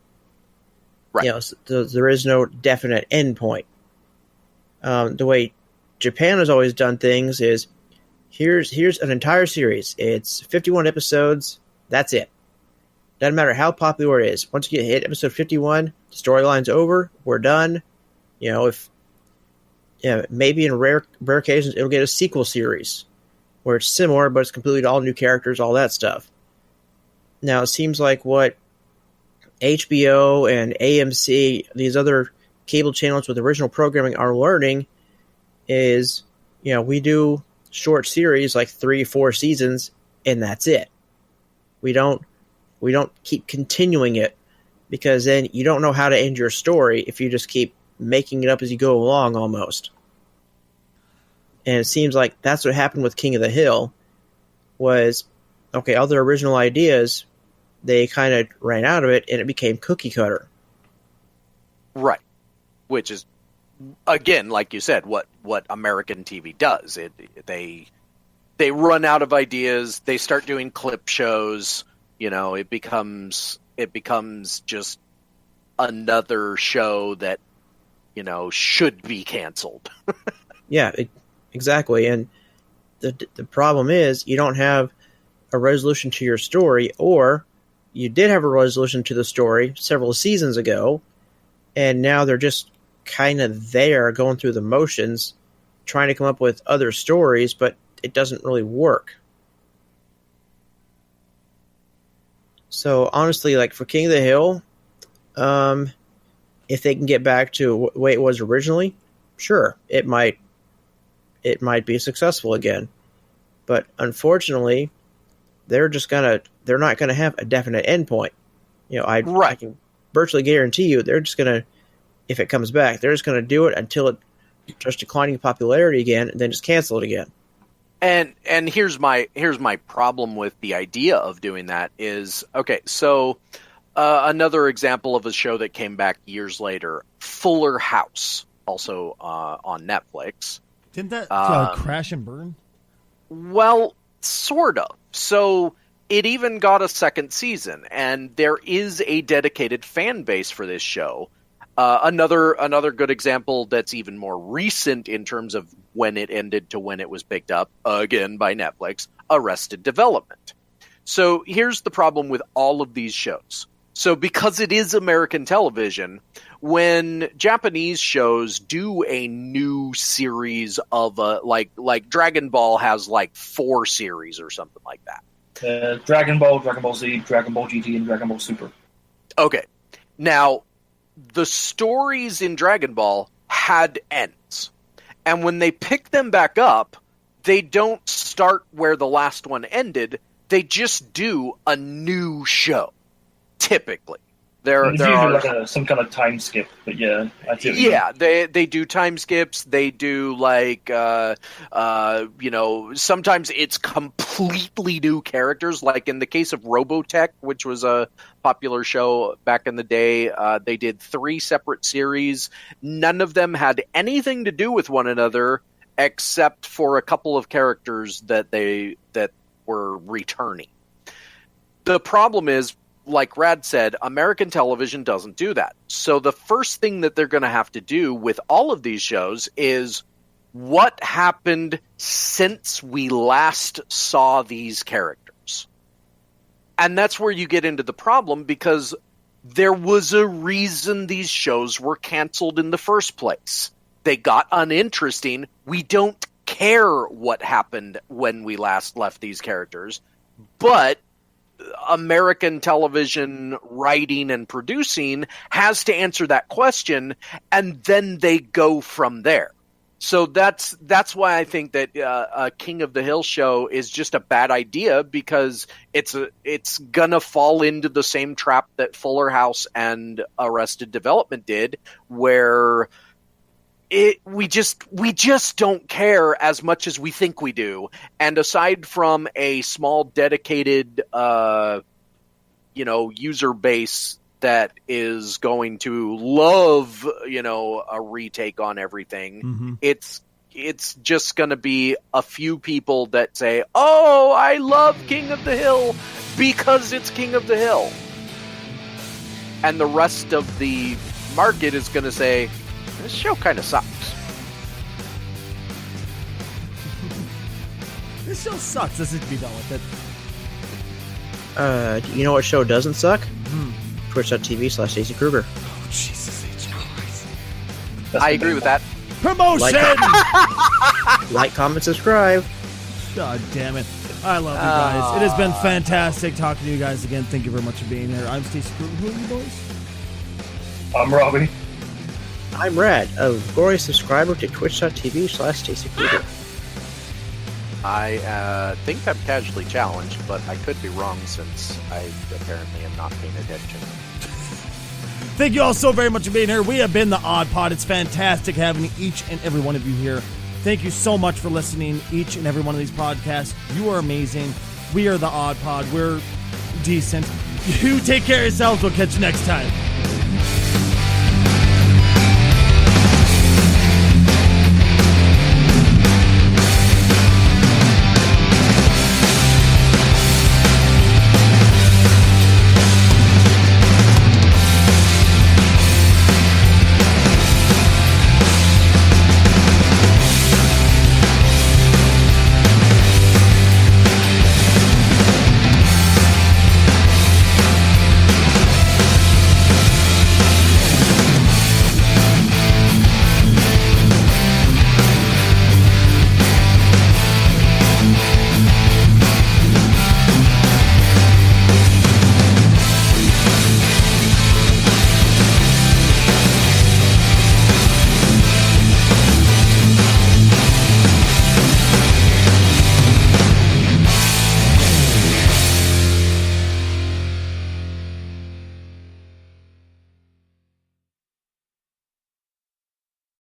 Right. So there is no definite end point. The way Japan has always done things is here's an entire series. It's 51 episodes. That's it. Doesn't matter how popular it is. Once you get hit episode 51, the storyline's over. We're done. Maybe in rare occasions it'll get a sequel series where it's similar, but it's completely all new characters, all that stuff. Now, it seems like what HBO and AMC, these other cable channels with original programming, are learning is, we do short series like 3-4 seasons, and that's it. We don't keep continuing it, because then you don't know how to end your story if you just keep making it up as you go along almost. And it seems like that's what happened with King of the Hill was, okay, all their original ideas, they kind of ran out of it, and it became cookie cutter. Right. Which is, again, like you said, what American TV does. They run out of ideas. They start doing clip shows. It becomes just another show that, should be canceled. Yeah, exactly. And the problem is you don't have a resolution to your story, or you did have a resolution to the story several seasons ago, and now they're just kind of there going through the motions, trying to come up with other stories, but it doesn't really work. So honestly, like for King of the Hill, if they can get back to the way it was originally, sure, it might be successful again. But unfortunately, they're not gonna have a definite endpoint. I can virtually guarantee you they're just gonna, if it comes back, they're just gonna do it until it starts declining in popularity again, and then just cancel it again. And here's my problem with the idea of doing that is, okay, so another example of a show that came back years later, Fuller House, also on Netflix. Didn't that crash and burn? Well, sort of. So it even got a second season, and there is a dedicated fan base for this show. Another good example that's even more recent in terms of when it ended to when it was picked up, again by Netflix, Arrested Development. So here's the problem with all of these shows. So because it is American television, when Japanese shows do a new series of like Dragon Ball has like 4 series or something like that. Dragon Ball, Dragon Ball Z, Dragon Ball GT, and Dragon Ball Super. Okay. Now, the stories in Dragon Ball had ends. And when they pick them back up, they don't start where the last one ended. They just do a new show, typically. There are like some kind of time skip, but yeah, I see. Yeah, they do time skips. They do like sometimes it's completely new characters. Like in the case of Robotech, which was a popular show back in the day, they did 3 separate series. None of them had anything to do with one another, except for a couple of characters that were returning. The problem is, like Rad said, American television doesn't do that. So the first thing that they're going to have to do with all of these shows is what happened since we last saw these characters. And that's where you get into the problem, because there was a reason these shows were canceled in the first place. They got uninteresting. We don't care what happened when we last left these characters, but American television writing and producing has to answer that question, and then they go from there. So that's why I think that a King of the Hill show is just a bad idea, because it's gonna fall into the same trap that Fuller House and Arrested Development did, where we just don't care as much as we think we do. And aside from a small dedicated user base that is going to love a retake on everything, it's just going to be a few people that say, oh, I love King of the Hill because it's King of the Hill, and the rest of the market is going to say, this show kind of sucks. This show sucks. Let's just be done with it. You know what show doesn't suck? Twitch.tv/Stacey Kruger. Oh, Jesus H. Christ. I agree with that. Promotion! Like, comment, subscribe. God damn it. I love you guys. It has been fantastic talking to you guys again. Thank you very much for being here. I'm Stacey Kruger. Who are you boys? I'm Robbie. I'm Rad, a glorious subscriber to Twitch.tv/Stacey Kruger. I think I'm casually challenged, but I could be wrong since I apparently am not paying attention. Thank you all so very much for being here. We have been the Odd Pod. It's fantastic having each and every one of you here. Thank you so much for listening each and every one of these podcasts. You are amazing. We are the Odd Pod. We're decent. You take care of yourselves. We'll catch you next time.